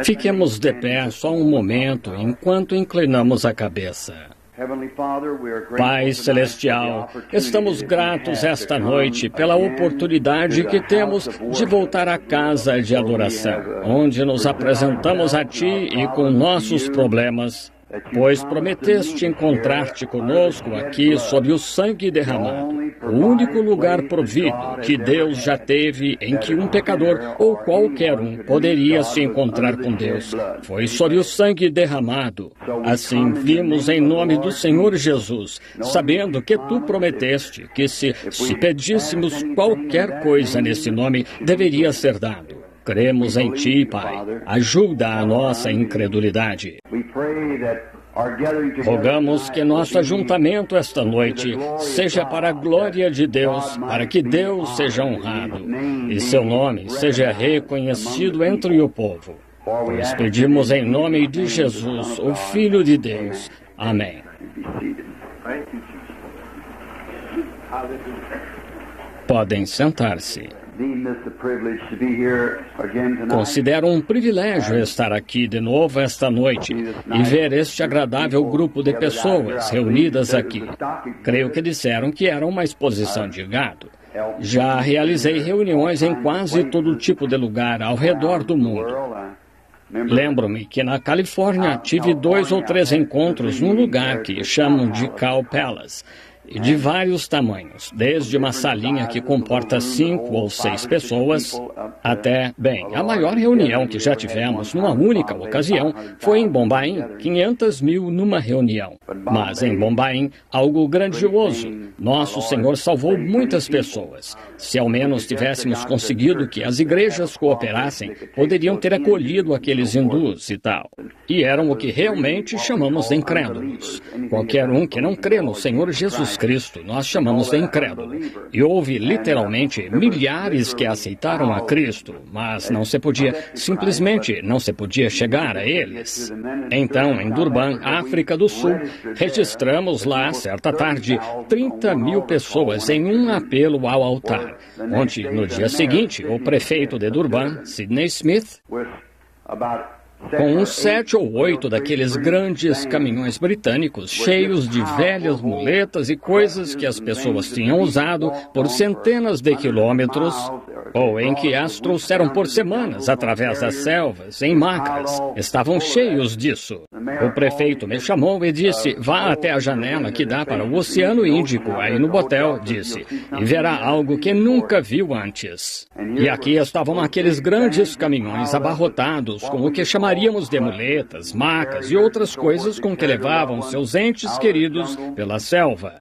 Fiquemos de pé só um momento enquanto inclinamos a cabeça. Pai Celestial, estamos gratos esta noite pela oportunidade que temos de voltar à casa de adoração, onde nos apresentamos a Ti e com nossos problemas, pois prometeste encontrar-te conosco aqui sob o sangue derramado, o único lugar provido que Deus já teve em que um pecador ou qualquer um poderia se encontrar com Deus. Foi sob o sangue derramado. Assim vimos em nome do Senhor Jesus, sabendo que Tu prometeste que se pedíssemos qualquer coisa nesse nome, deveria ser dado. Cremos em Ti, Pai. Ajuda a nossa incredulidade. Rogamos que nosso ajuntamento esta noite seja para a glória de Deus, para que Deus seja honrado e Seu nome seja reconhecido entre o povo. Pois pedimos em nome de Jesus, o Filho de Deus. Amém. Podem sentar-se. Considero um privilégio estar aqui de novo esta noite e ver este agradável grupo de pessoas reunidas aqui. Creio que disseram que era uma exposição de gado. Já realizei reuniões em quase todo tipo de lugar ao redor do mundo. Lembro-me que na Califórnia tive 2 ou 3 encontros num lugar que chamam de Cow Palace. E de vários tamanhos, desde uma salinha que comporta 5 ou 6 pessoas, até, a maior reunião que já tivemos numa única ocasião foi em Bombaim, 500 mil numa reunião. Mas em Bombaim, algo grandioso. Nosso Senhor salvou muitas pessoas. Se ao menos tivéssemos conseguido que as igrejas cooperassem, poderiam ter acolhido aqueles hindus e tal. E eram o que realmente chamamos de incrédulos. Qualquer um que não crê no Senhor Jesus Cristo, nós chamamos de incrédulo. E houve literalmente milhares que aceitaram a Cristo, mas simplesmente não se podia chegar a eles. Então, em Durban, África do Sul, registramos lá, certa tarde, 30 mil pessoas em um apelo ao altar, onde, no dia seguinte, o prefeito de Durban, Sidney Smith, com uns 7 ou 8 daqueles grandes caminhões britânicos cheios de velhas muletas e coisas que as pessoas tinham usado por centenas de quilômetros, ou em que as trouxeram por semanas através das selvas, em macas. Estavam cheios disso. O prefeito me chamou e disse: vá até a janela que dá para o Oceano Índico, aí no Botel, disse, e verá algo que nunca viu antes. E aqui estavam aqueles grandes caminhões abarrotados com o que chamaríamos de muletas, macas e outras coisas com que levavam seus entes queridos pela selva.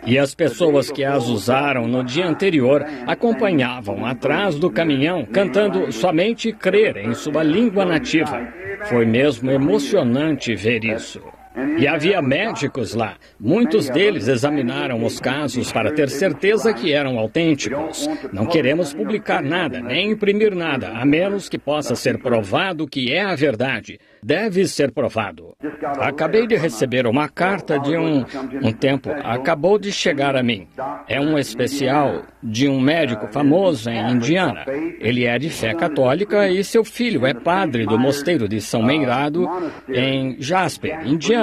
E as pessoas que as usaram no dia anterior acompanhavam atrás do caminhão, cantando somente crer em sua língua nativa. Foi mesmo emocionante ver isso. E havia médicos lá. Muitos deles examinaram os casos para ter certeza que eram autênticos. Não queremos publicar nada, nem imprimir nada, a menos que possa ser provado que é a verdade. Deve ser provado. Acabei de receber uma carta de um tempo. Acabou de chegar a mim. É um especial de um médico famoso em Indiana. Ele é de fé católica e seu filho é padre do mosteiro de São Meirado em Jasper, Indiana.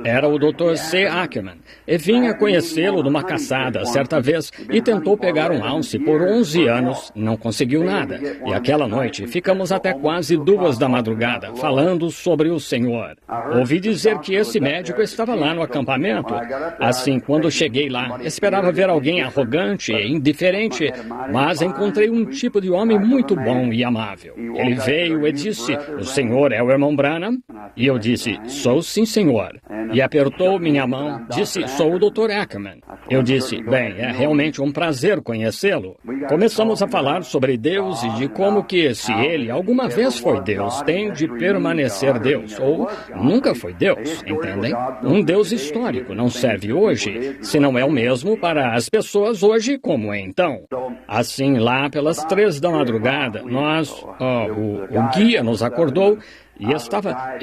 Era o Dr. C. Ackerman. E vinha conhecê-lo numa caçada certa vez e tentou pegar um alce por 11 anos. Não conseguiu nada. E aquela noite ficamos até quase 2 da madrugada falando sobre o Senhor. Ouvi dizer que esse médico estava lá no acampamento. Assim, quando cheguei lá, esperava ver alguém arrogante e indiferente, mas encontrei um tipo de homem muito bom e amável. Ele veio e disse: o senhor é o irmão Branham? E eu disse: sou sim, senhor. E apertou minha mão, disse: sou o Dr. Ackerman. Eu disse: bem, é realmente um prazer conhecê-lo. Começamos a falar sobre Deus e de como que, se ele alguma vez foi Deus, tem de permanecer Deus, ou nunca foi Deus, entendem? Um Deus histórico não serve hoje, se não é o mesmo para as pessoas hoje como é então. Assim, lá pelas 3 da madrugada, o guia nos acordou. E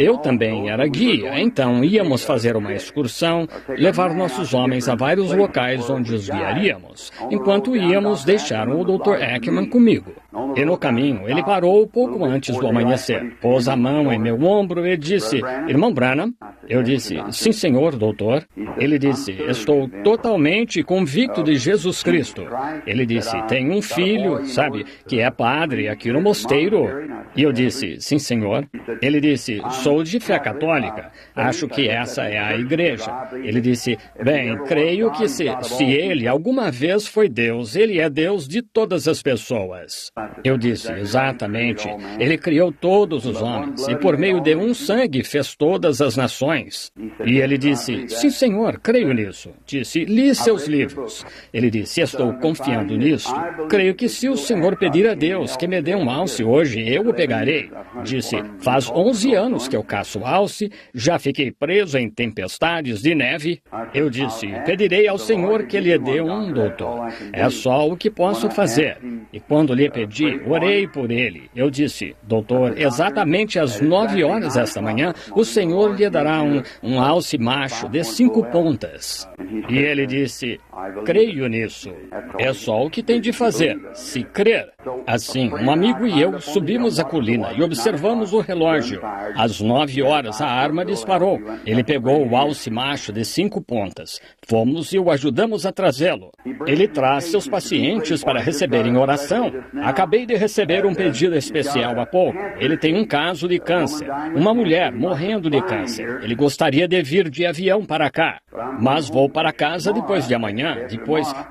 eu também era guia, então íamos fazer uma excursão, levar nossos homens a vários locais onde os guiaríamos. Enquanto íamos, deixaram o Dr. Ackerman comigo. E no caminho, ele parou pouco antes do amanhecer, pôs a mão em meu ombro e disse, irmão Branham? Eu disse, sim, senhor, doutor. Ele disse, estou totalmente convicto de Jesus Cristo. Ele disse, tenho um filho, sabe, que é padre aqui no mosteiro. E eu disse, sim, senhor. Ele disse, sou de fé católica. Acho que essa é a igreja. Ele disse, bem, creio que se ele alguma vez foi Deus, ele é Deus de todas as pessoas. Eu disse, exatamente. Ele criou todos os homens e por meio de um sangue fez todas as nações. E ele disse, sim, senhor, creio nisso. Disse, li seus livros. Ele disse, estou confiando nisso. Creio que se o senhor pedir a Deus que me dê um alce hoje, eu o pegarei. Disse, faz 11 anos que eu caço alce, já fiquei preso em tempestades de neve. Eu disse, pedirei ao Senhor que lhe dê um, doutor. É só o que posso fazer. E quando lhe pedi, orei por ele. Eu disse, doutor, exatamente às 9 horas esta manhã, o Senhor lhe dará um alce macho de 5 pontas. E ele disse, creio nisso. É só o que tem de fazer, se crer. Assim, um amigo e eu subimos a colina e observamos o relógio. Às 9 horas, a arma disparou. Ele pegou o alce macho de 5 pontas. Fomos e o ajudamos a trazê-lo. Ele traz seus pacientes para receberem oração. Acabei de receber um pedido especial há pouco. Ele tem um caso de câncer. Uma mulher morrendo de câncer. Ele gostaria de vir de avião para cá. Mas vou para casa depois de amanhã.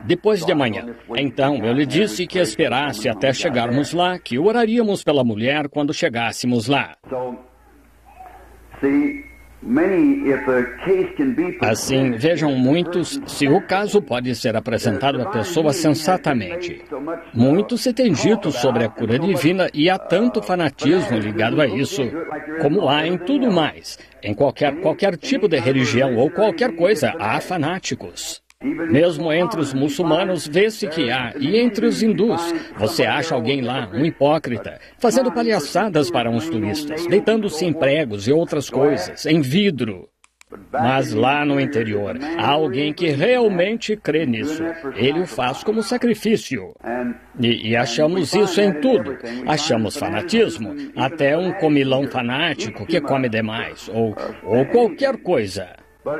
Depois de amanhã. Então, eu lhe disse que esperasse até chegarmos lá, que oraríamos pela mulher quando chegássemos lá. Assim, vejam muitos se o caso pode ser apresentado à pessoa sensatamente. Muito se tem dito sobre a cura divina e há tanto fanatismo ligado a isso, como há em tudo mais. Em qualquer tipo de religião ou qualquer coisa, há fanáticos. Mesmo entre os muçulmanos, vê-se que há, e entre os hindus, você acha alguém lá, um hipócrita, fazendo palhaçadas para uns turistas, deitando-se em pregos e outras coisas, em vidro. Mas lá no interior, há alguém que realmente crê nisso. Ele o faz como sacrifício. E achamos isso em tudo. Achamos fanatismo, até um comilão fanático que come demais, ou qualquer coisa.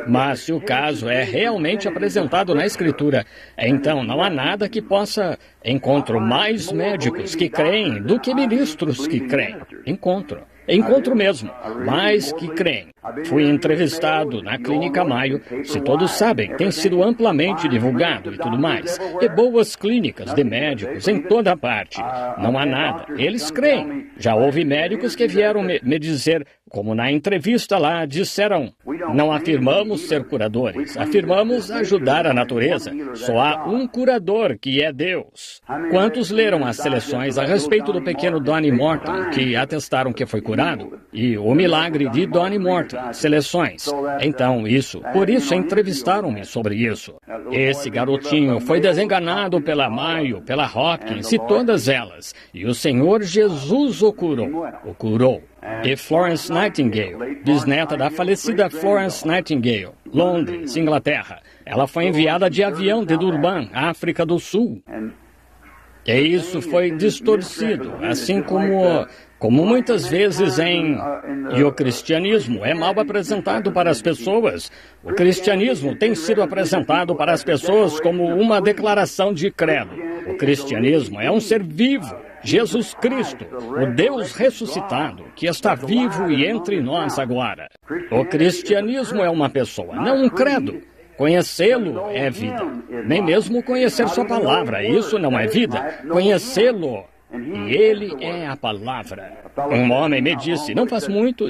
Mas se o caso é realmente apresentado na Escritura, então não há nada que possa... Encontro mais médicos que creem do que ministros que creem. Encontro mesmo, mais que creem. Fui entrevistado na Clínica Mayo, se todos sabem, tem sido amplamente divulgado e tudo mais. E boas clínicas de médicos em toda parte. Não há nada, eles creem. Já houve médicos que vieram me dizer, como na entrevista lá, disseram, não afirmamos ser curadores, afirmamos ajudar a natureza. Só há um curador, que é Deus. Quantos leram as seleções a respeito do pequeno Donnie Morton, que atestaram que foi curado? E o milagre de Donnie Morton, seleções. Então, por isso entrevistaram-me sobre isso. Esse garotinho foi desenganado pela Mayo, pela Hopkins e todas elas. E o Senhor Jesus o curou. E Florence Nightingale, bisneta da falecida Florence Nightingale, Londres, Inglaterra. Ela foi enviada de avião de Durban, África do Sul. E isso foi distorcido, assim como muitas vezes E o cristianismo é mal apresentado para as pessoas. O cristianismo tem sido apresentado para as pessoas como uma declaração de credo. O cristianismo é um ser vivo. Jesus Cristo, o Deus ressuscitado, que está vivo e entre nós agora. O cristianismo é uma pessoa, não um credo. Conhecê-lo é vida. Nem mesmo conhecer sua palavra, isso não é vida. Conhecê-lo, e ele é a palavra. Um homem me disse, não faz muito,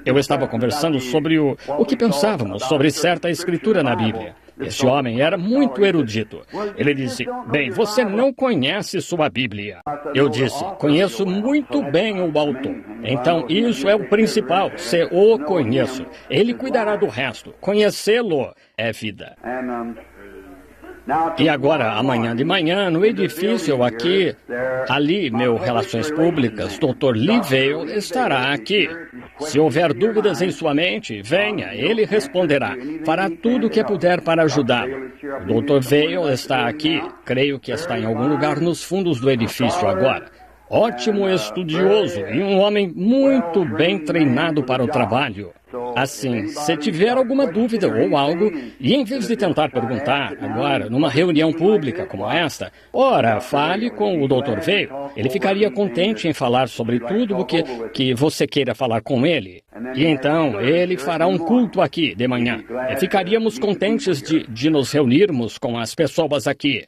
eu estava conversando sobre o que pensávamos sobre certa escritura na Bíblia. Esse homem era muito erudito. Ele disse, bem, você não conhece sua Bíblia. Eu disse, conheço muito bem o autor. Então, isso é o principal, se o conheço. Ele cuidará do resto. Conhecê-lo é vida. E agora, amanhã de manhã, no edifício ali, meu Relações Públicas, Dr. Lee Vail estará aqui. Se houver dúvidas em sua mente, venha, ele responderá. Fará tudo o que puder para ajudá-lo. O Dr. Vail está aqui, creio que está em algum lugar nos fundos do edifício agora. ótimo estudioso e um homem muito bem treinado para o trabalho. Assim, se tiver alguma dúvida ou algo, e em vez de tentar perguntar agora, numa reunião pública como esta, ora, fale com o Dr. Vail. Ele ficaria contente em falar sobre tudo o que você queira falar com ele. E então, ele fará um culto aqui de manhã. E ficaríamos contentes de nos reunirmos com as pessoas aqui.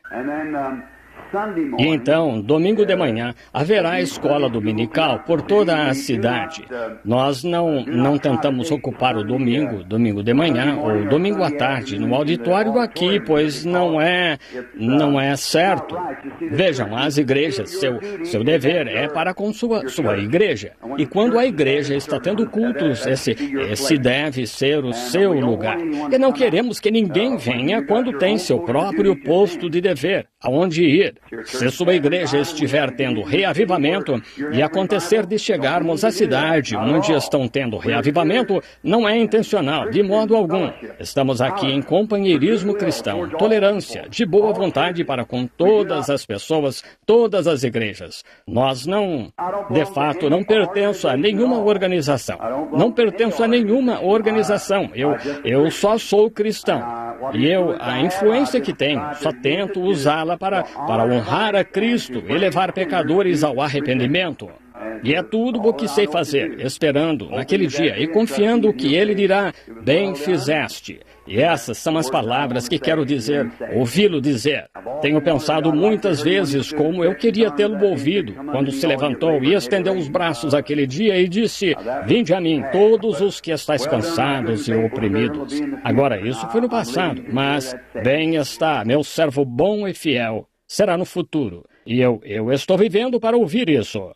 E então, domingo de manhã, haverá escola dominical por toda a cidade. Nós não tentamos ocupar o domingo de manhã ou domingo à tarde no auditório aqui, pois não é certo. Vejam, as igrejas, seu dever é para com sua igreja. E quando a igreja está tendo cultos, esse deve ser o seu lugar. E não queremos que ninguém venha quando tem seu próprio posto de dever, aonde ir. Se sua igreja estiver tendo reavivamento e acontecer de chegarmos à cidade onde estão tendo reavivamento, não é intencional, de modo algum. Estamos aqui em companheirismo cristão, tolerância, de boa vontade para com todas as pessoas, todas as igrejas. Nós de fato, não pertenço a nenhuma organização. Não pertenço a nenhuma organização. Eu só sou cristão. E a influência que tenho, só tento usá-la para honrar a Cristo e levar pecadores ao arrependimento. E é tudo o que sei fazer, esperando naquele dia e confiando que Ele dirá, bem fizeste. E essas são as palavras que quero dizer, ouvi-lo dizer. Tenho pensado muitas vezes como eu queria tê-lo ouvido, quando se levantou e estendeu os braços aquele dia e disse, vinde a mim, todos os que estáis cansados e oprimidos. Agora, isso foi no passado, mas bem está, meu servo bom e fiel. Será no futuro. E eu estou vivendo para ouvir isso.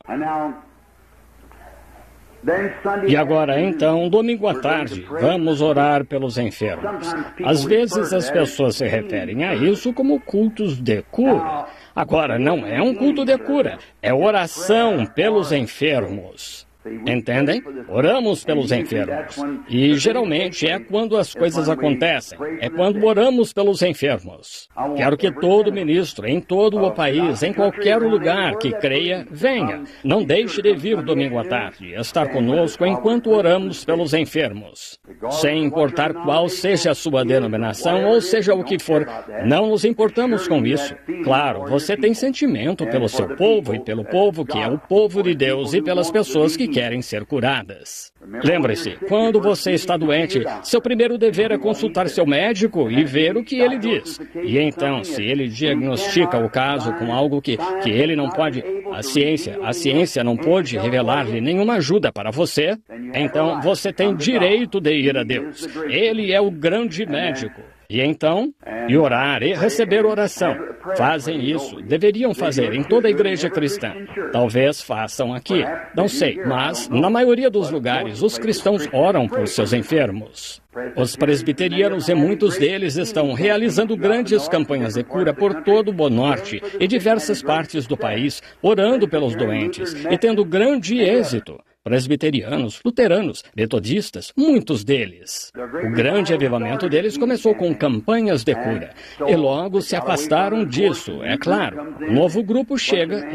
E agora, então, domingo à tarde, vamos orar pelos enfermos. Às vezes as pessoas se referem a isso como cultos de cura. Agora, não é um culto de cura, é oração pelos enfermos. Entendem? Oramos pelos enfermos. E geralmente é quando as coisas acontecem. É quando oramos pelos enfermos. Quero que todo ministro, em todo o país, em qualquer lugar que creia, venha. Não deixe de vir domingo à tarde, estar conosco enquanto oramos pelos enfermos. Sem importar qual seja a sua denominação, ou seja o que for, não nos importamos com isso. Claro, você tem sentimento pelo seu povo e pelo povo que é o povo de Deus e pelas pessoas que querem ser curadas. Lembre-se, quando você está doente, seu primeiro dever é consultar seu médico e ver o que ele diz. E então, se ele diagnostica o caso com algo que ele não pode, a ciência não pode revelar-lhe nenhuma ajuda para você, então você tem direito de ir a Deus. Ele é o grande médico. E então, orar e receber oração. Fazem isso, deveriam fazer em toda a igreja cristã. Talvez façam aqui, não sei, mas na maioria dos lugares os cristãos oram por seus enfermos. Os presbiterianos e muitos deles estão realizando grandes campanhas de cura por todo o norte e diversas partes do país, orando pelos doentes e tendo grande êxito. Presbiterianos, luteranos, metodistas, muitos deles. O grande avivamento deles começou com campanhas de cura. E logo se afastaram disso, é claro. Um novo grupo chega,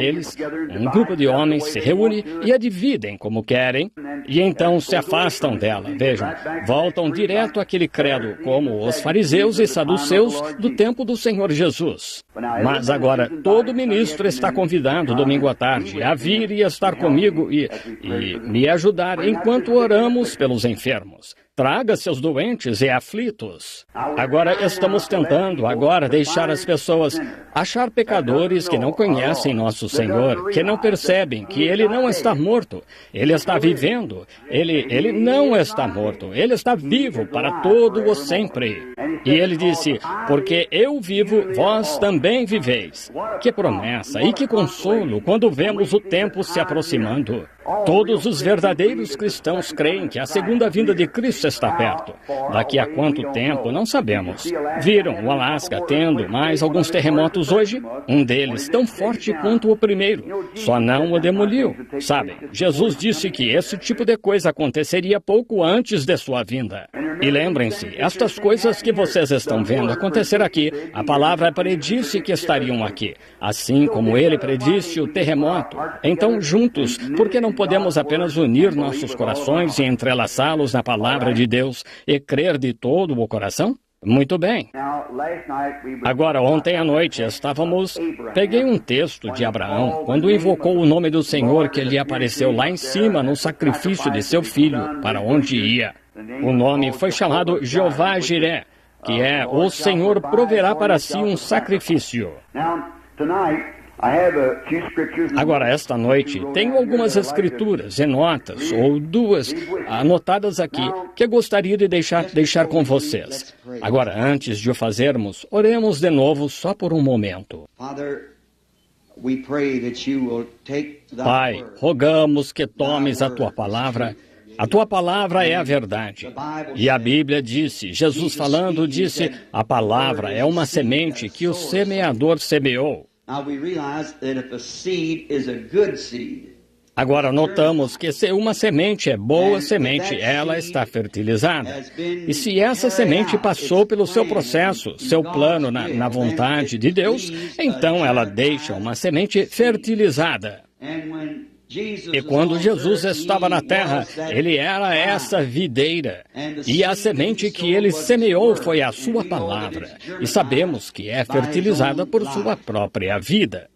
um grupo de homens se reúne e a dividem como querem, e então se afastam dela. Vejam, voltam direto àquele credo, como os fariseus e saduceus do tempo do Senhor Jesus. Mas agora, todo ministro está convidado domingo à tarde a vir e estar comigo e me ajudar enquanto oramos pelos enfermos. Traga seus doentes e aflitos. Agora estamos tentando deixar as pessoas achar pecadores que não conhecem nosso Senhor, que não percebem que Ele não está morto. Ele está vivendo. Ele não está morto. Ele está vivo para todo o sempre. E Ele disse, porque eu vivo, vós também viveis. Que promessa e que consolo quando vemos o tempo se aproximando. Todos os verdadeiros cristãos creem que a segunda vinda de Cristo está perto. Daqui a quanto tempo, não sabemos. Viram o Alasca tendo mais alguns terremotos hoje? Um deles tão forte quanto o primeiro. Só não o demoliu. Sabem, Jesus disse que esse tipo de coisa aconteceria pouco antes de sua vinda. E lembrem-se, estas coisas que vocês estão vendo acontecer aqui, a palavra predisse que estariam aqui, assim como ele predisse o terremoto. Então, juntos, por que não podemos apenas unir nossos corações e entrelaçá-los na palavra de Deus e crer de todo o coração? Muito bem. Agora, ontem à noite peguei um texto de Abraão, quando invocou o nome do Senhor que lhe apareceu lá em cima no sacrifício de seu filho, para onde ia. O nome foi chamado Jeová Jiré, que é o Senhor proverá para si um sacrifício. Agora, esta noite, tenho algumas escrituras e notas, ou duas, anotadas aqui, que gostaria de deixar com vocês. Agora, antes de o fazermos, oremos de novo só por um momento. Pai, rogamos que tomes a Tua palavra. A Tua palavra é a verdade. E a Bíblia disse, Jesus falando, disse, a palavra é uma semente que o semeador semeou. Agora notamos que se uma semente é boa semente, ela está fertilizada. E se essa semente passou pelo seu processo, seu plano na vontade de Deus, então ela deixa uma semente fertilizada. E quando Jesus estava na terra, ele era essa videira. E a semente que ele semeou foi a sua palavra. E sabemos que é fertilizada por sua própria vida.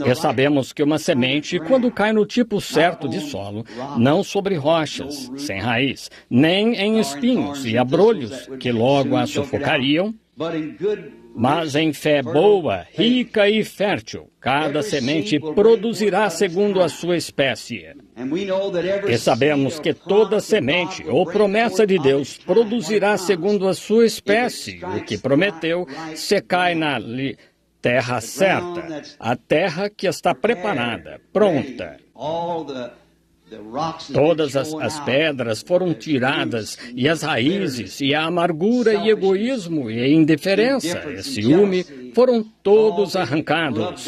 E sabemos que uma semente, quando cai no tipo certo de solo, não sobre rochas, sem raiz, nem em espinhos e abrolhos, que logo a sufocariam, mas em fé boa, rica e fértil, cada semente produzirá segundo a sua espécie. E sabemos que toda semente ou promessa de Deus produzirá segundo a sua espécie, o que prometeu, se cai na terra certa, a terra que está preparada, pronta. Todas as pedras foram tiradas, e as raízes, e a amargura, e egoísmo, e indiferença, e ciúme, foram todos arrancados.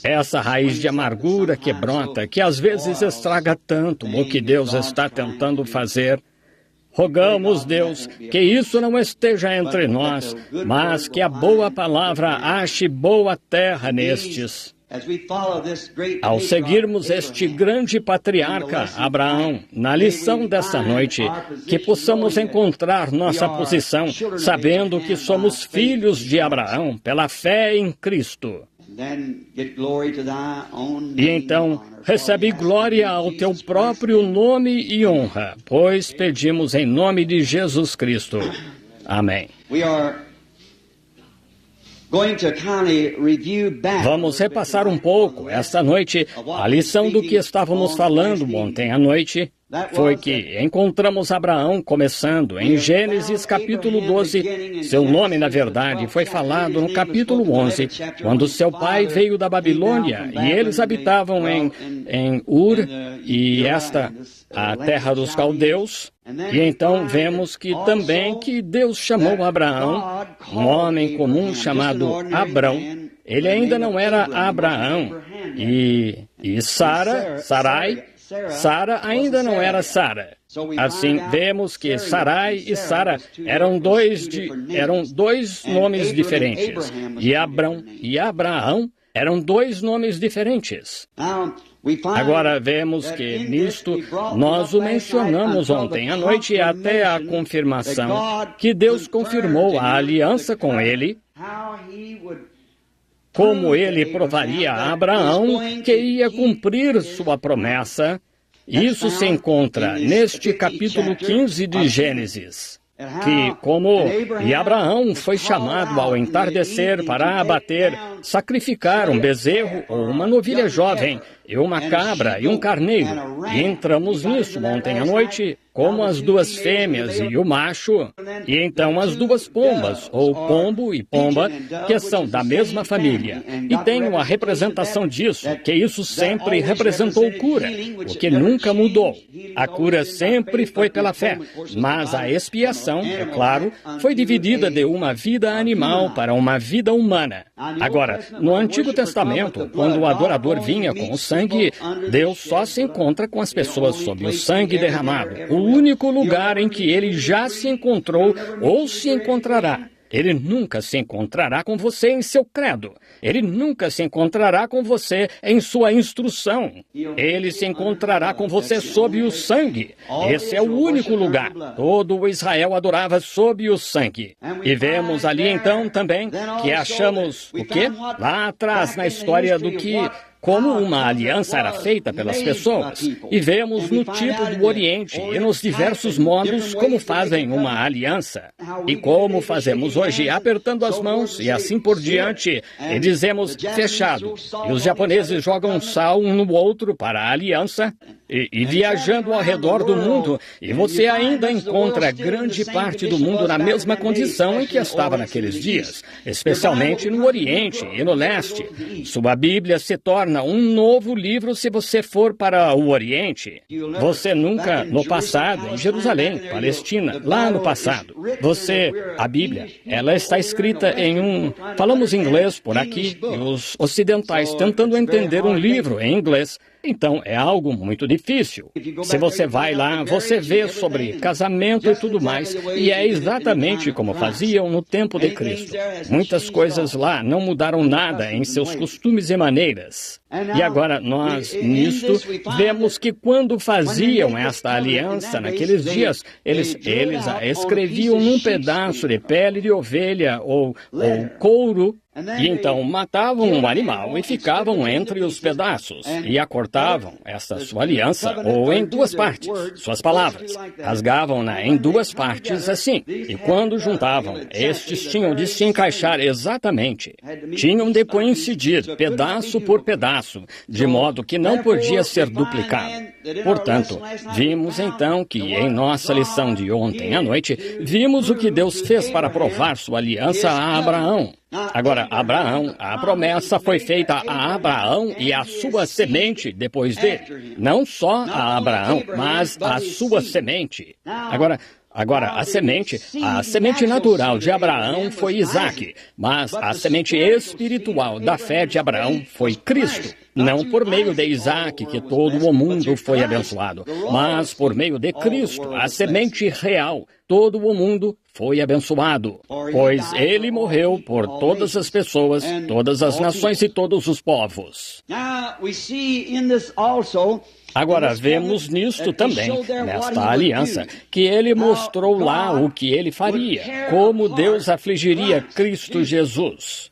Essa raiz de amargura que brota, que às vezes estraga tanto o que Deus está tentando fazer. Rogamos, Deus, que isso não esteja entre nós, mas que a boa palavra ache boa terra nestes. Ao seguirmos este grande patriarca, Abraão, na lição desta noite, que possamos encontrar nossa posição, sabendo que somos filhos de Abraão, pela fé em Cristo. E então, recebe glória ao teu próprio nome e honra, pois pedimos em nome de Jesus Cristo. Amém. Vamos repassar um pouco, esta noite, a lição do que estávamos falando ontem à noite. Foi que encontramos Abraão começando em Gênesis capítulo 12. Seu nome, na verdade, foi falado no capítulo 11, quando seu pai veio da Babilônia e eles habitavam em Ur, e a terra dos caldeus. E então vemos que também que Deus chamou Abraão, um homem comum chamado Abrão. Ele ainda não era Abraão. E Sara ainda não era Sara. Assim, vemos que Sarai e Sara eram dois nomes diferentes. E Abrão e Abraão eram dois nomes diferentes. Agora vemos que nisto nós o mencionamos ontem à noite e até a confirmação que Deus confirmou a aliança com ele, como ele provaria a Abraão que ia cumprir sua promessa. Isso se encontra neste capítulo 15 de Gênesis. E Abraão foi chamado ao entardecer para abater, sacrificar um bezerro ou uma novilha jovem, e uma cabra e um carneiro. E entramos nisso ontem à noite, como as duas fêmeas e o macho, e então as duas pombas, ou pombo e pomba, que são da mesma família. E tenho a representação disso, que isso sempre representou cura, o que nunca mudou. A cura sempre foi pela fé, mas a expiação, é claro, foi dividida de uma vida animal para uma vida humana. Agora, no Antigo Testamento, quando o adorador vinha com o sangue sangue, Deus só se encontra com as pessoas sob o sangue derramado, o único lugar em que ele já se encontrou ou se encontrará. Ele nunca se encontrará com você em seu credo. Ele nunca se encontrará com você em sua instrução. Ele se encontrará com você sob o sangue. Esse é o único lugar. Todo o Israel adorava sob o sangue. E vemos ali então também que achamos o quê? Lá atrás na história do que... como uma aliança era feita pelas pessoas. E vemos no tipo do Oriente e nos diversos modos como fazem uma aliança. E como fazemos hoje, apertando as mãos e assim por diante, e dizemos fechado. E os japoneses jogam sal um no outro para a aliança, e viajando ao redor do mundo, e você ainda encontra grande parte do mundo na mesma condição em que estava naqueles dias, especialmente no Oriente e no Leste. Sua Bíblia se torna um novo livro se você for para o Oriente. Você nunca, no passado, em Jerusalém, Palestina, lá no passado, a Bíblia, ela está escrita em falamos inglês por aqui, e os ocidentais tentando entender um livro em inglês. Então, é algo muito difícil. Se você vai lá, você vê sobre casamento e tudo mais, e é exatamente como faziam no tempo de Cristo. Muitas coisas lá não mudaram nada em seus costumes e maneiras. E agora, nós, nisto, vemos que quando faziam esta aliança naqueles dias, eles a escreviam num pedaço de pele de ovelha ou couro, e então matavam um animal e ficavam entre os pedaços, e acortavam esta sua aliança, ou em duas partes, suas palavras. Rasgavam-na em duas partes assim, e quando juntavam, estes tinham de se encaixar exatamente. Tinham de coincidir, pedaço por pedaço, de modo que não podia ser duplicado. Portanto, vimos então que em nossa lição de ontem à noite, vimos o que Deus fez para provar sua aliança a Abraão. Agora, Abraão, a promessa foi feita a Abraão e a sua semente depois dele. Não só a Abraão, mas a sua semente. Agora, a semente natural de Abraão foi Isaque, mas a semente espiritual da fé de Abraão foi Cristo. Não por meio de Isaque que todo o mundo foi abençoado, mas por meio de Cristo, a semente real, todo o mundo foi abençoado. Pois ele morreu por todas as pessoas, todas as nações e todos os povos. Agora, vemos nisto também, nesta aliança, que ele mostrou lá o que ele faria, como Deus afligiria Cristo Jesus.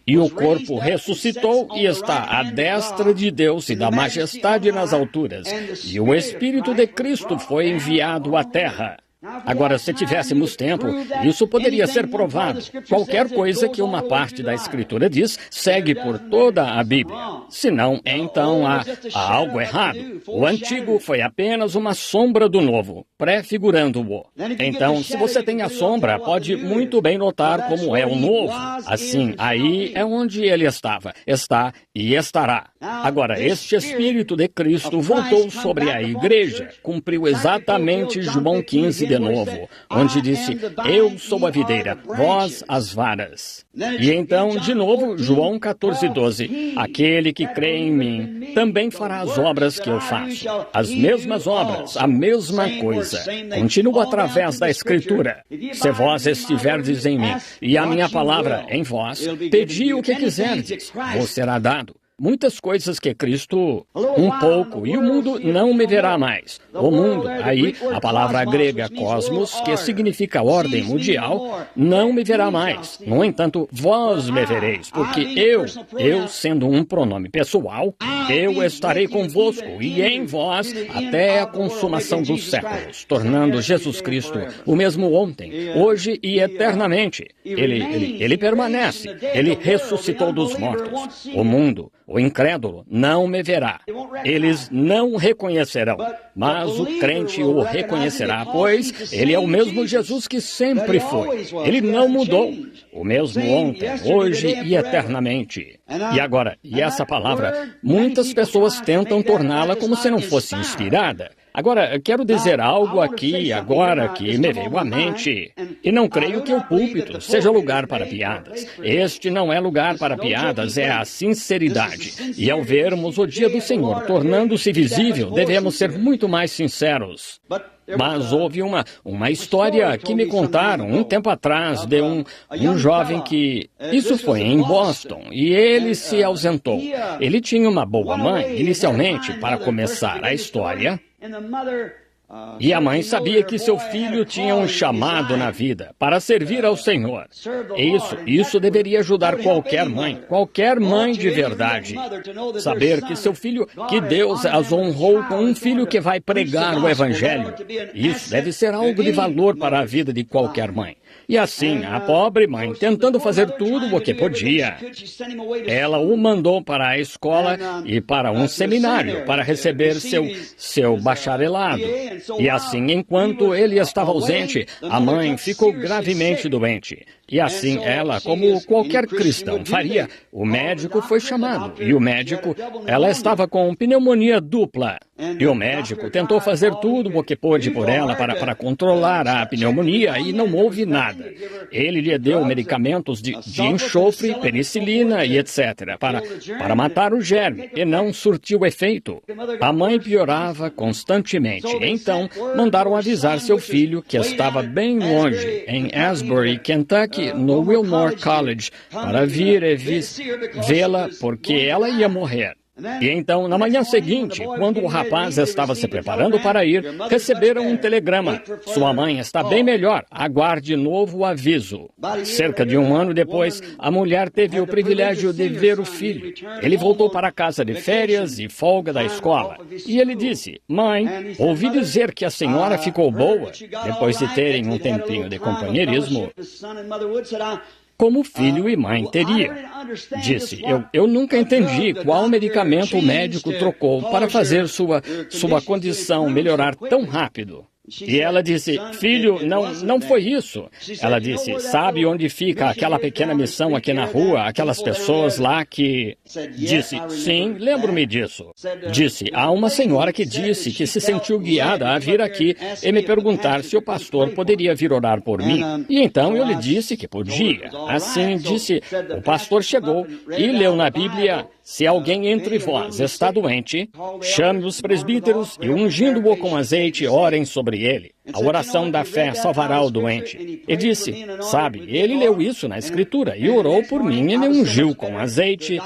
E o corpo ressuscitou e está à destra de Deus e da majestade nas alturas. E o Espírito de Cristo foi enviado à terra. Agora, se tivéssemos tempo, isso poderia ser provado. Qualquer coisa que uma parte da Escritura diz segue por toda a Bíblia. Se não, então há algo errado. O antigo foi apenas uma sombra do novo, prefigurando-o. Então, se você tem a sombra, pode muito bem notar como é o novo. Assim, aí é onde ele estava, está e estará. Agora, este Espírito de Cristo voltou sobre a igreja, cumpriu exatamente João 15 de novo, onde disse, eu sou a videira, vós as varas. E então, de novo, João 14:12, aquele que crê em mim também fará as obras que eu faço. As mesmas obras, a mesma coisa. Continua através da Escritura. Se vós estiverdes em mim e a minha palavra em vós, pedi o que quiserdes, vos será dado. Muitas coisas que Cristo, um pouco, e o mundo não me verá mais. O mundo, aí, a palavra grega cosmos, que significa ordem mundial, não me verá mais. No entanto, vós me vereis, porque eu sendo um pronome pessoal, eu estarei convosco e em vós até a consumação dos séculos, tornando Jesus Cristo o mesmo ontem, hoje e eternamente. Ele permanece, ele ressuscitou dos mortos. O mundo, o incrédulo, não me verá. Eles não reconhecerão, mas o crente o reconhecerá, pois ele é o mesmo Jesus que sempre foi. Ele não mudou. O mesmo ontem, hoje e eternamente. E agora, essa palavra, muitas pessoas tentam torná-la como se não fosse inspirada. Agora, quero dizer algo aqui, agora, que me veio à mente. E não creio que o púlpito seja lugar para piadas. Este não é lugar para piadas, é a sinceridade. E ao vermos o dia do Senhor tornando-se visível, devemos ser muito mais sinceros. Mas houve uma história que me contaram um tempo atrás de um jovem que... Isso foi em Boston, e ele se ausentou. Ele tinha uma boa mãe, inicialmente, para começar a história. E a mãe sabia que seu filho tinha um chamado na vida para servir ao Senhor. Isso deveria ajudar qualquer mãe de verdade. Saber que seu filho, que Deus as honrou com um filho que vai pregar o Evangelho. Isso deve ser algo de valor para a vida de qualquer mãe. E assim, a pobre mãe, tentando fazer tudo o que podia, ela o mandou para a escola e para um seminário para receber seu bacharelado. E assim, enquanto ele estava ausente, a mãe ficou gravemente doente. E assim, ela, como qualquer cristão faria, o médico foi chamado. E o médico, ela estava com pneumonia dupla. E o médico tentou fazer tudo o que pôde por ela para controlar a pneumonia e não houve nada. Ele lhe deu medicamentos de enxofre, penicilina e etc. para matar o germe, e não surtiu efeito. A mãe piorava constantemente. Então, mandaram avisar seu filho, que estava bem longe, em Asbury, Kentucky, no Wilmore College, para vir e vê-la, porque ela ia morrer. E então, na manhã seguinte, quando o rapaz estava se preparando para ir, receberam um telegrama. Sua mãe está bem melhor, aguarde novo aviso. Cerca de um ano depois, a mulher teve o privilégio de ver o filho. Ele voltou para casa de férias e folga da escola. E ele disse: mãe, ouvi dizer que a senhora ficou boa, depois de terem um tempinho de companheirismo, como filho e mãe teria. Disse, eu nunca entendi qual medicamento o médico trocou para fazer sua condição melhorar tão rápido. E ela disse, filho, não foi isso. Ela disse, sabe onde fica aquela pequena missão aqui na rua, aquelas pessoas lá que... Disse, sim, lembro-me disso. Disse, há uma senhora que disse que se sentiu guiada a vir aqui e me perguntar se o pastor poderia vir orar por mim. E então eu lhe disse que podia. Assim, disse, o pastor chegou e leu na Bíblia, se alguém entre vós está doente, chame os presbíteros e ungindo-o com azeite, orem sobre ele. A oração da fé salvará o doente. E disse, sabe, ele leu isso na Escritura e orou por mim e me ungiu com azeite.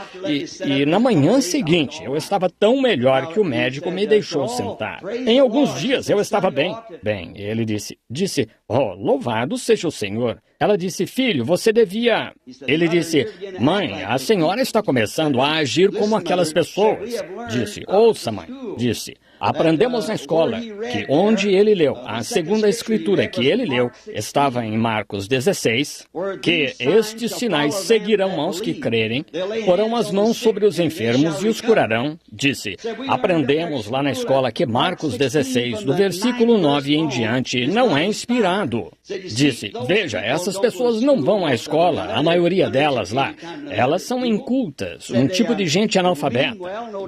E na manhã seguinte, eu estava tão melhor que o médico me deixou sentar. Em alguns dias eu estava bem. Bem, ele disse, oh, louvado seja o Senhor. Ela disse, filho, você devia... Ele disse, mãe, a senhora está começando a agir como aquelas pessoas. Disse, ouça, mãe. Disse, aprendemos na escola que onde ele leu, a segunda escritura que ele leu estava em Marcos 16, que estes sinais seguirão aos que crerem, porão as mãos sobre os enfermos e os curarão. Disse, aprendemos lá na escola que Marcos 16, do versículo 9 em diante, não é inspirado. Disse, veja, essas pessoas não vão à escola, a maioria delas lá. Elas são incultas, um tipo de gente analfabeta.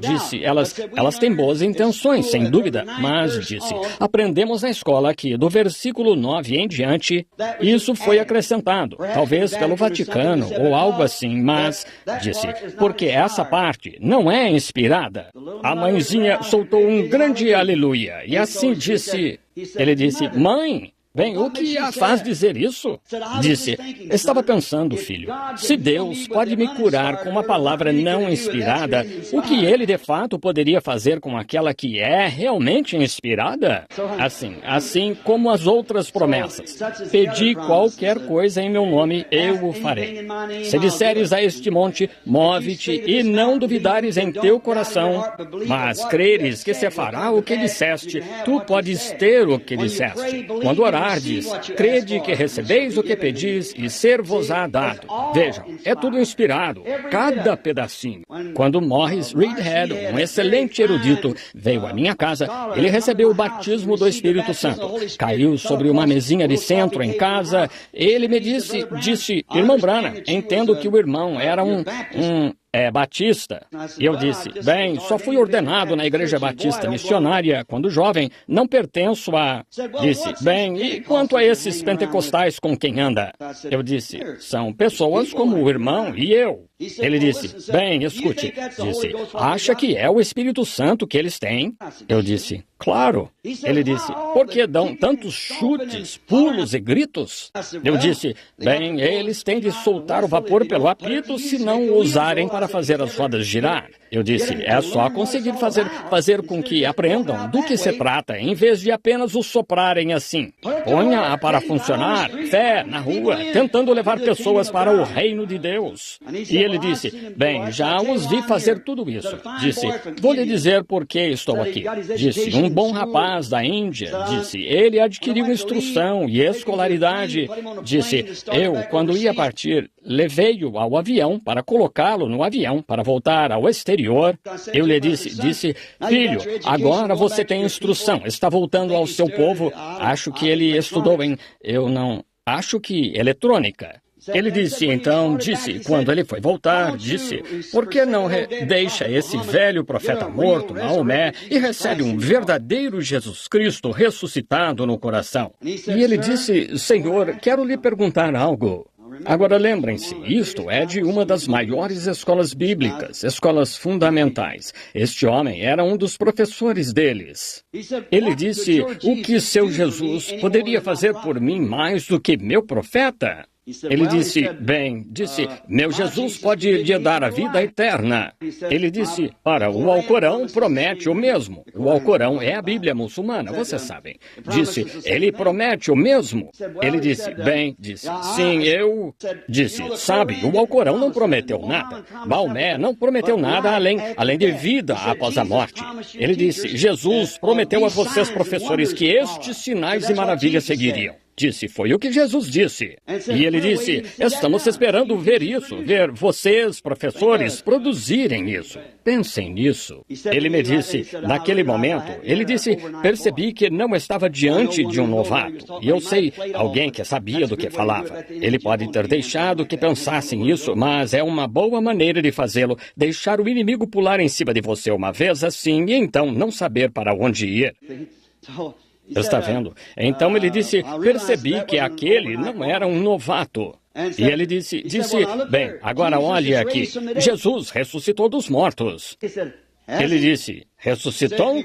Disse, elas têm boas intenções, sem dúvida, mas, disse, aprendemos na escola que, do versículo 9 em diante, isso foi acrescentado, talvez pelo Vaticano ou algo assim, mas, disse, porque essa parte não é inspirada. A mãezinha soltou um grande aleluia, e assim disse, ele disse, mãe, bem, o que a faz dizer isso? Disse, estava pensando, filho, se Deus pode me curar com uma palavra não inspirada, o que Ele de fato poderia fazer com aquela que é realmente inspirada? Assim como as outras promessas. Pedi qualquer coisa em meu nome, eu o farei. Se disseres a este monte, move-te, e não duvidares em teu coração, mas creres que se fará o que disseste, tu podes ter o que disseste. Quando orar, crede que recebeis o que pedis e ser-vos-á dado. Vejam, é tudo inspirado, cada pedacinho. Quando Morris Reedhead, um excelente erudito, veio à minha casa, ele recebeu o batismo do Espírito Santo. Caiu sobre uma mesinha de centro em casa. Ele me disse, irmão Branham, entendo que o irmão era é batista. E eu disse, bem, só fui ordenado na Igreja Batista Missionária quando jovem, não pertenço a... Disse, bem, e quanto a esses pentecostais com quem anda? Eu disse, são pessoas como o irmão e eu. Ele disse, bem, escute, disse, acha que é o Espírito Santo que eles têm? Eu disse, claro. Ele disse, por que dão tantos chutes, pulos e gritos? Eu disse, bem, eles têm de soltar o vapor pelo apito se não o usarem para fazer as rodas girar. Eu disse, é só conseguir fazer com que aprendam do que se trata, em vez de apenas o soprarem assim. Ponha-a para funcionar, fé na rua, tentando levar pessoas para o reino de Deus. E ele disse, bem, já os vi fazer tudo isso. Disse, vou lhe dizer por que estou aqui. Disse, um bom rapaz da Índia, disse, ele adquiriu instrução e escolaridade. Disse, eu, quando ia partir, levei-o ao avião para colocá-lo no avião para voltar ao exterior. Eu lhe disse, filho, agora você tem instrução, está voltando ao seu povo. Acho que ele estudou acho que eletrônica. Ele disse, quando ele foi voltar, disse, por que não deixa esse velho profeta morto, Maomé, e recebe um verdadeiro Jesus Cristo ressuscitado no coração? E ele disse, Senhor, quero lhe perguntar algo. Agora lembrem-se, isto é de uma das maiores escolas bíblicas, escolas fundamentais. Este homem era um dos professores deles. Ele disse, o que seu Jesus poderia fazer por mim mais do que meu profeta? Ele disse, meu Jesus pode lhe dar a vida eterna. Ele disse, ora, o Alcorão promete o mesmo. O Alcorão é a Bíblia muçulmana, vocês sabem. Disse, ele promete o mesmo. Ele disse, sim, eu... Disse, sabe, o Alcorão não prometeu nada. Maomé não prometeu nada além de vida após a morte. Ele disse, Jesus prometeu a vocês, professores, que estes sinais e maravilhas seguiriam. Disse, foi o que Jesus disse. E ele disse, estamos esperando ver isso, ver vocês, professores, produzirem isso. Pensem nisso. Ele me disse, naquele momento, ele disse, percebi que não estava diante de um novato. E eu sei, alguém que sabia do que falava. Ele pode ter deixado que pensassem isso, mas é uma boa maneira de fazê-lo, deixar o inimigo pular em cima de você uma vez assim e então não saber para onde ir. Está vendo? Então ele disse, percebi que aquele não era um novato. E ele disse, bem, agora olhe aqui, Jesus ressuscitou dos mortos. Ele disse, ressuscitou?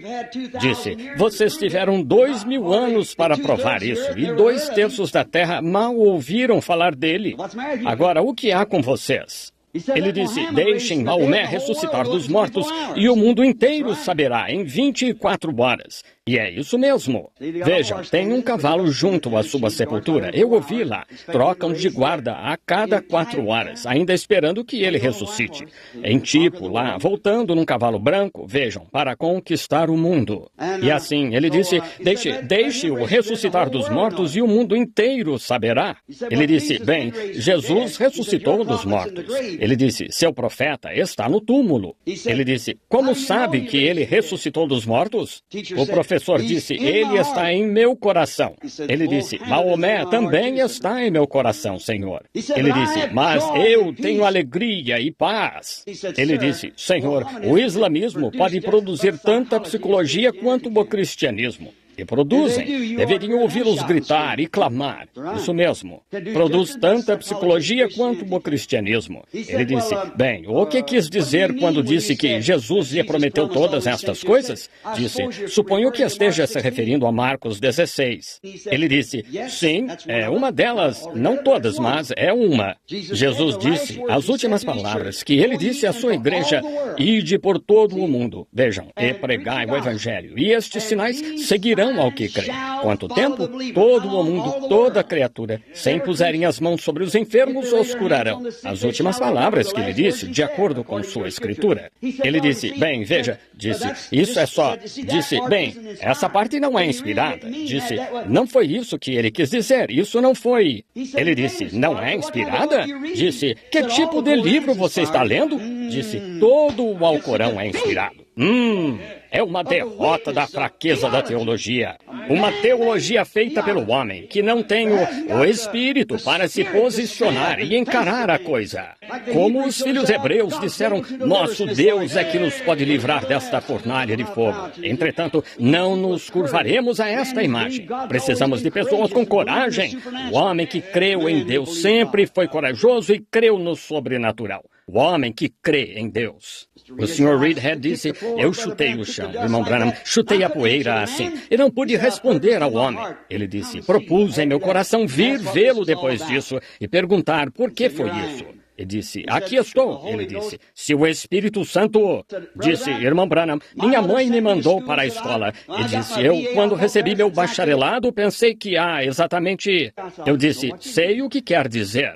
Disse, vocês tiveram 2000 anos para provar isso, e 2/3 da terra mal ouviram falar dele. Agora, o que há com vocês? Ele disse, deixem Maomé ressuscitar dos mortos e o mundo inteiro saberá em 24 horas. E é isso mesmo. Vejam, tem um cavalo junto à sua sepultura. Eu ouvi lá. Trocam de guarda a cada 4 horas, ainda esperando que ele ressuscite. Em tipo, lá, voltando num cavalo branco, vejam, para conquistar o mundo. E assim, ele disse, deixe-o ressuscitar dos mortos e o mundo inteiro saberá. Ele disse, bem, Jesus ressuscitou dos mortos. Ele disse, seu profeta está no túmulo. Ele disse, como sabe que ele ressuscitou dos mortos? O professor disse, ele está em meu coração. Ele disse, Maomé também está em meu coração, Senhor. Ele disse, mas eu tenho alegria e paz. Ele disse, Senhor, o islamismo pode produzir tanta psicologia quanto o cristianismo. E produzem. Deveriam ouvi-los gritar e clamar. Isso mesmo. Produz tanta psicologia quanto o cristianismo. Ele disse, bem, o que quis dizer quando disse que Jesus lhe prometeu todas estas coisas? Disse, suponho que esteja se referindo a Marcos 16. Ele disse, sim, é uma delas, não todas, mas é uma. Jesus disse as últimas palavras que ele disse à sua igreja, ide por todo o mundo, vejam, e pregai o evangelho, e estes sinais seguirão ao que crê. Quanto tempo? Todo o mundo, toda criatura, sem puserem as mãos sobre os enfermos, os curarão. As últimas palavras que ele disse, de acordo com sua escritura. Ele disse, bem, veja, isso é só. Disse, bem, essa parte não é inspirada. Disse, não foi isso que ele quis dizer, isso não foi. Ele disse, não é inspirada? Disse, que tipo de livro você está lendo? Disse, todo o Alcorão é inspirado. É uma derrota da fraqueza da teologia. Uma teologia feita pelo homem, que não tem o espírito para se posicionar e encarar a coisa. Como os filhos hebreus disseram, nosso Deus é que nos pode livrar desta fornalha de fogo. Entretanto, não nos curvaremos a esta imagem. Precisamos de pessoas com coragem. O homem que creu em Deus sempre foi corajoso e creu no sobrenatural. O homem que crê em Deus. O Sr. Reedhead disse, eu chutei o chão. O irmão Branham, chutei a poeira assim. E não pude responder ao homem. Ele disse, propus em meu coração vir vê-lo depois disso e perguntar por que foi isso. E disse, aqui estou. Ele disse, se o Espírito Santo... Disse, irmão Branham, minha mãe me mandou para a escola. E disse, eu, quando recebi meu bacharelado, pensei que exatamente... Eu disse, sei o que quer dizer.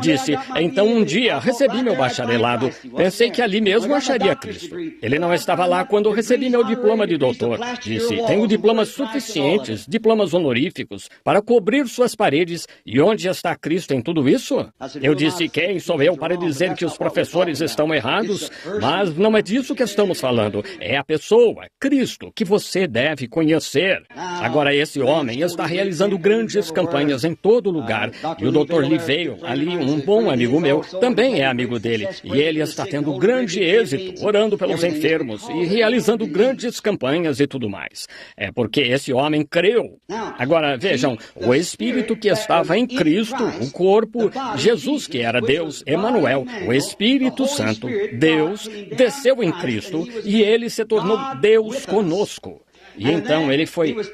Disse, então um dia recebi meu bacharelado. Pensei que ali mesmo acharia Cristo. Ele não estava lá quando recebi meu diploma de doutor. Disse, tenho diplomas suficientes, diplomas honoríficos, para cobrir suas paredes. E onde está Cristo em tudo isso? Eu disse, quem sou eu para dizer que os professores estão errados, mas não é disso que estamos falando. É a pessoa, Cristo, que você deve conhecer. Agora, esse homem está realizando grandes campanhas em todo lugar. E o Dr. Livale, ali, um bom amigo meu, também é amigo dele. E ele está tendo grande êxito, orando pelos enfermos e realizando grandes campanhas e tudo mais. É porque esse homem creu. Agora, vejam, o Espírito que estava em Cristo, o corpo, Jesus que era Deus, Emanuel, o Espírito Santo, Deus, desceu em Cristo e ele se tornou Deus conosco. E então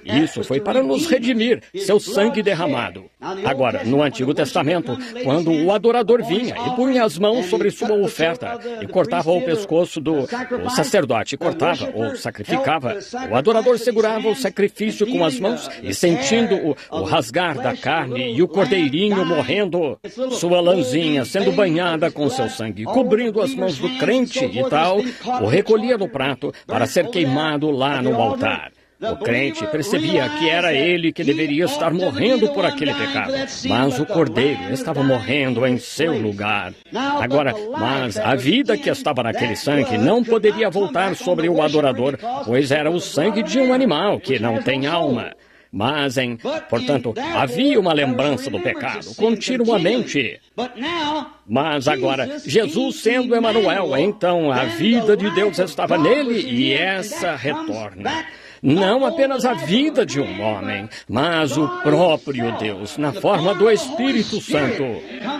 isso foi para nos redimir, seu sangue derramado. Agora, no Antigo Testamento, quando o adorador vinha e punha as mãos sobre sua oferta e cortava o pescoço o sacerdote cortava ou sacrificava, o adorador segurava o sacrifício com as mãos e sentindo o rasgar da carne e o cordeirinho morrendo, sua lãzinha sendo banhada com seu sangue, cobrindo as mãos do crente e tal, o recolhia no prato para ser queimado lá no altar. O crente percebia que era ele que deveria estar morrendo por aquele pecado, mas o cordeiro estava morrendo em seu lugar. Agora, mas a vida que estava naquele sangue não poderia voltar sobre o adorador, pois era o sangue de um animal que não tem alma. Portanto, havia uma lembrança do pecado continuamente. Mas agora, Jesus sendo Emanuel, então a vida de Deus estava nele e essa retorna. Não apenas a vida de um homem, mas o próprio Deus, na forma do Espírito Santo,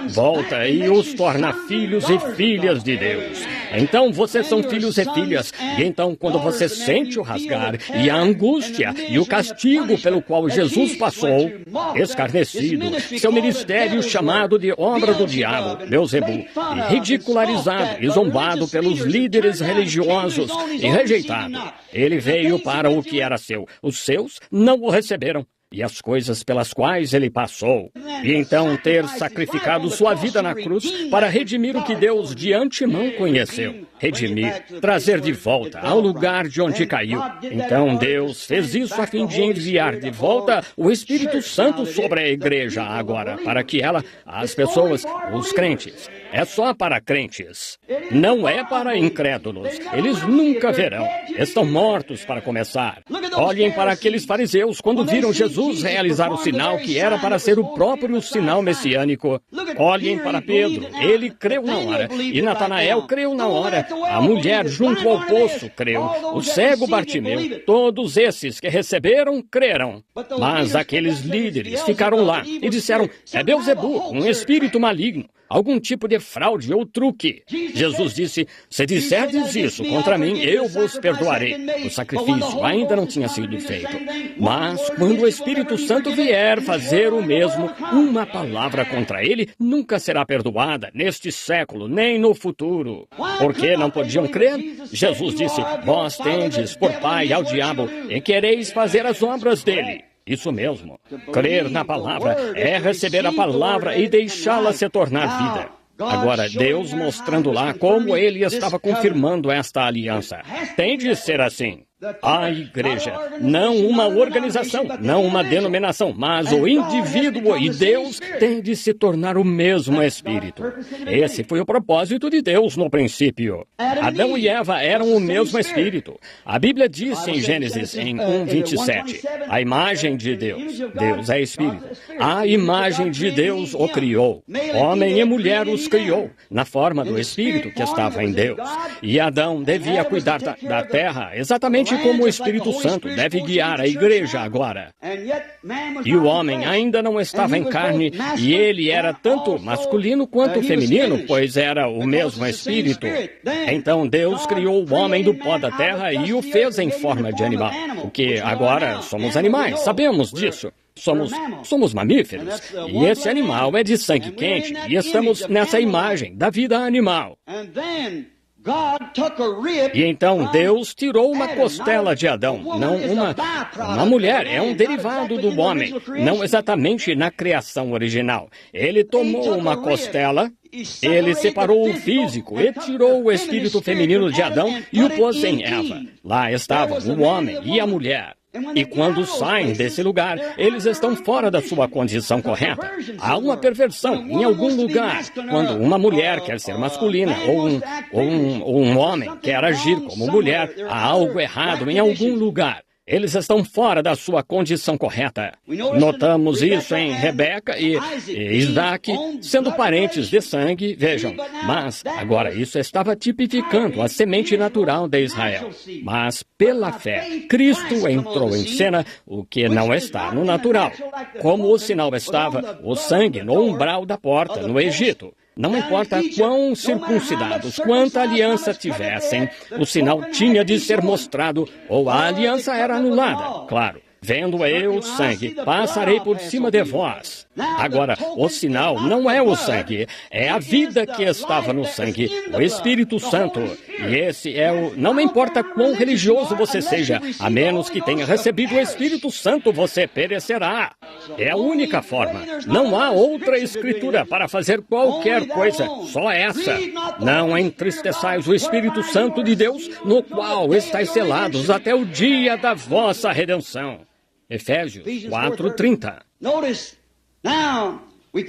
volta e os torna filhos e filhas de Deus. Então vocês são filhos e filhas, e então quando você sente o rasgar e a angústia e o castigo pelo qual Jesus passou, escarnecido, seu ministério chamado de obra do diabo, Beelzebul, e ridicularizado e zombado pelos líderes religiosos e rejeitado, ele veio para o que era seu. Os seus não o receberam. E as coisas pelas quais ele passou. E então ter sacrificado sua vida na cruz para redimir o que Deus de antemão conheceu. Redimir, trazer de volta ao lugar de onde caiu. Então Deus fez isso a fim de enviar de volta o Espírito Santo sobre a igreja agora, para que as pessoas, os crentes, é só para crentes. Não é para incrédulos. Eles nunca verão. Estão mortos para começar. Olhem para aqueles fariseus quando viram Jesus realizar o sinal que era para ser o próprio sinal messiânico. Olhem para Pedro. Ele creu na hora. E Natanael creu na hora. A mulher junto ao poço creu. O cego Bartimeu. Todos esses que receberam, creram. Mas aqueles líderes ficaram lá e disseram, é Beelzebul, um espírito maligno. Algum tipo de fraude ou truque. Jesus disse, se disserdes isso contra mim, eu vos perdoarei. O sacrifício ainda não tinha sido feito. Mas, quando o Espírito Santo vier fazer o mesmo, uma palavra contra ele nunca será perdoada neste século, nem no futuro. Por que não podiam crer? Jesus disse, vós tendes por pai ao diabo e quereis fazer as obras dele. Isso mesmo. Crer na palavra é receber a palavra e deixá-la se tornar vida. Agora, Deus mostrando lá como ele estava confirmando esta aliança. Tem de ser assim. A igreja, não uma organização, não uma denominação, mas o indivíduo e Deus têm de se tornar o mesmo Espírito. Esse foi o propósito de Deus no princípio. Adão e Eva eram o mesmo Espírito. A Bíblia diz em Gênesis, em 1:27, a imagem de Deus. Deus é Espírito. A imagem de Deus o criou. Homem e mulher os criou, na forma do Espírito que estava em Deus. E Adão devia cuidar da terra exatamente como o Espírito Santo deve guiar a igreja agora. E o homem ainda não estava em carne, e ele era tanto masculino quanto feminino, pois era o mesmo Espírito. Então Deus criou o homem do pó da terra e o fez em forma de animal, porque agora somos animais, sabemos disso. Somos mamíferos, e esse animal é de sangue quente, e estamos nessa imagem da vida animal. E então Deus tirou uma costela de Adão, não uma mulher, é um derivado do homem, não exatamente na criação original. Ele tomou uma costela, ele separou o físico e tirou o espírito feminino de Adão e o pôs em Eva. Lá estavam o homem e a mulher. E quando saem desse lugar, eles estão fora da sua condição correta. Há uma perversão em algum lugar. Quando uma mulher quer ser masculina ou um homem quer agir como mulher, há algo errado em algum lugar. Eles estão fora da sua condição correta. Notamos isso em Rebeca e Isaac, sendo parentes de sangue, vejam. Mas, agora, isso estava tipificando a semente natural de Israel. Mas, pela fé, Cristo entrou em cena, o que não está no natural. Como o sinal estava, o sangue no umbral da porta, no Egito. Não importa quão circuncidados, quanta aliança tivessem, o sinal tinha de ser mostrado ou a aliança era anulada. Claro, vendo eu o sangue, passarei por cima de vós. Agora, o sinal não é o sangue, é a vida que estava no sangue, o Espírito Santo. E esse é o... Não importa quão religioso você seja, a menos que tenha recebido o Espírito Santo, você perecerá. É a única forma. Não há outra escritura para fazer qualquer coisa, só essa. Não entristeçais o Espírito Santo de Deus, no qual estáis selados até o dia da vossa redenção. Efésios 4:30.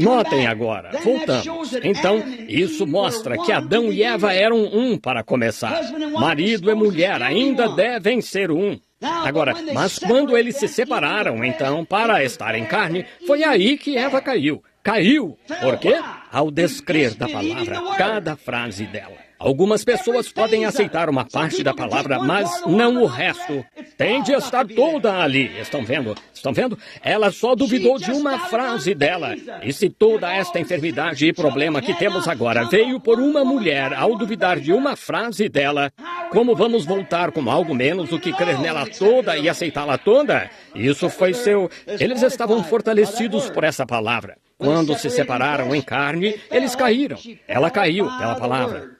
Notem agora, voltamos. Então, isso mostra que Adão e Eva eram um para começar. Marido e mulher ainda devem ser um. Agora, mas quando eles se separaram, então, para estar em carne, foi aí que Eva caiu. Caiu. Por quê? Ao descrer da palavra, cada frase dela. Algumas pessoas podem aceitar uma parte da palavra, mas não o resto. Tem de estar toda ali. Estão vendo? Estão vendo? Ela só duvidou de uma frase dela. E se toda esta enfermidade e problema que temos agora veio por uma mulher ao duvidar de uma frase dela, como vamos voltar com algo menos do que crer nela toda e aceitá-la toda? Isso foi seu... Eles estavam fortalecidos por essa palavra. Quando se separaram em carne, eles caíram. Ela caiu pela palavra.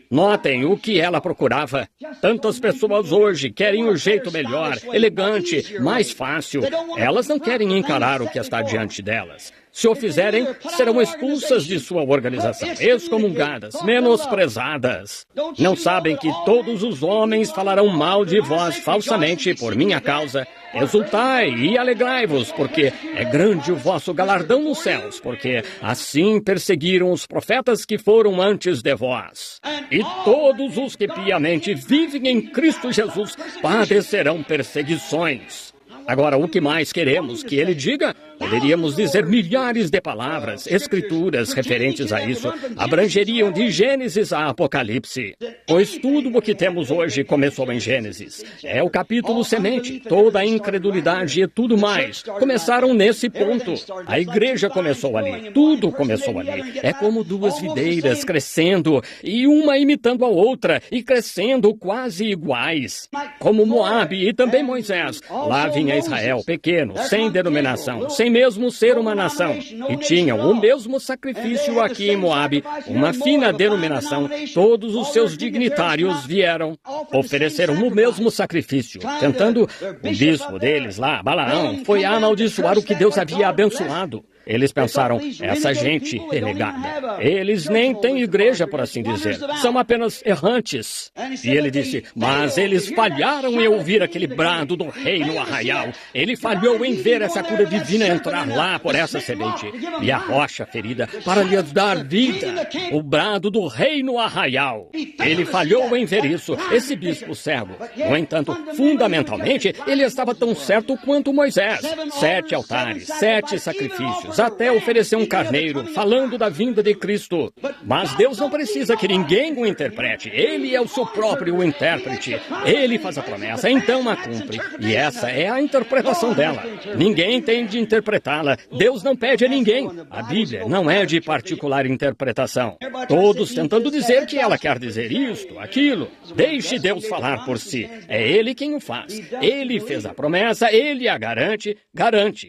Notem o que ela procurava. Tantas pessoas hoje querem um jeito melhor, elegante, mais fácil. Elas não querem encarar o que está diante delas. Se o fizerem, serão expulsas de sua organização, excomungadas, menosprezadas. Não sabem que todos os homens falarão mal de vós falsamente por minha causa. Exultai e alegrai-vos, porque é grande o vosso galardão nos céus, porque assim perseguiram os profetas que foram antes de vós. E todos os que piamente vivem em Cristo Jesus padecerão perseguições. Agora, o que mais queremos que ele diga? Poderíamos dizer milhares de palavras, escrituras referentes a isso, abrangeriam de Gênesis a Apocalipse. Pois tudo o que temos hoje começou em Gênesis. É o capítulo semente, toda a incredulidade e tudo mais começaram nesse ponto. A igreja começou ali, tudo começou ali. É como duas videiras crescendo, e uma imitando a outra, e crescendo quase iguais. Como Moabe e também Moisés. Lá vinha Israel, pequeno, sem denominação, sem mesmo ser uma nação, e tinham o mesmo sacrifício aqui em Moabe, uma fina denominação. Todos os seus dignitários vieram, ofereceram o mesmo sacrifício, tentando, o bispo deles lá, Balaão, foi amaldiçoar o que Deus havia abençoado. Eles pensaram, essa gente renegada, eles nem têm igreja, por assim dizer, são apenas errantes. E ele disse, mas eles falharam em ouvir aquele brado do rei no arraial. Ele falhou em ver essa cura divina entrar lá por essa semente e a rocha ferida para lhes dar vida. O brado do rei no arraial. Ele falhou em ver isso, esse bispo cego. No entanto, fundamentalmente, ele estava tão certo quanto Moisés. 7 altares, 7 sacrifícios, até oferecer um carneiro, falando da vinda de Cristo. Mas Deus não precisa que ninguém o interprete. Ele é o seu próprio intérprete. Ele faz a promessa, então a cumpre. E essa é a interpretação dela. Ninguém tem de interpretá-la. Deus não pede a ninguém. A Bíblia não é de particular interpretação. Todos tentando dizer que ela quer dizer isto, aquilo. Deixe Deus falar por si. É Ele quem o faz. Ele fez a promessa, Ele a garante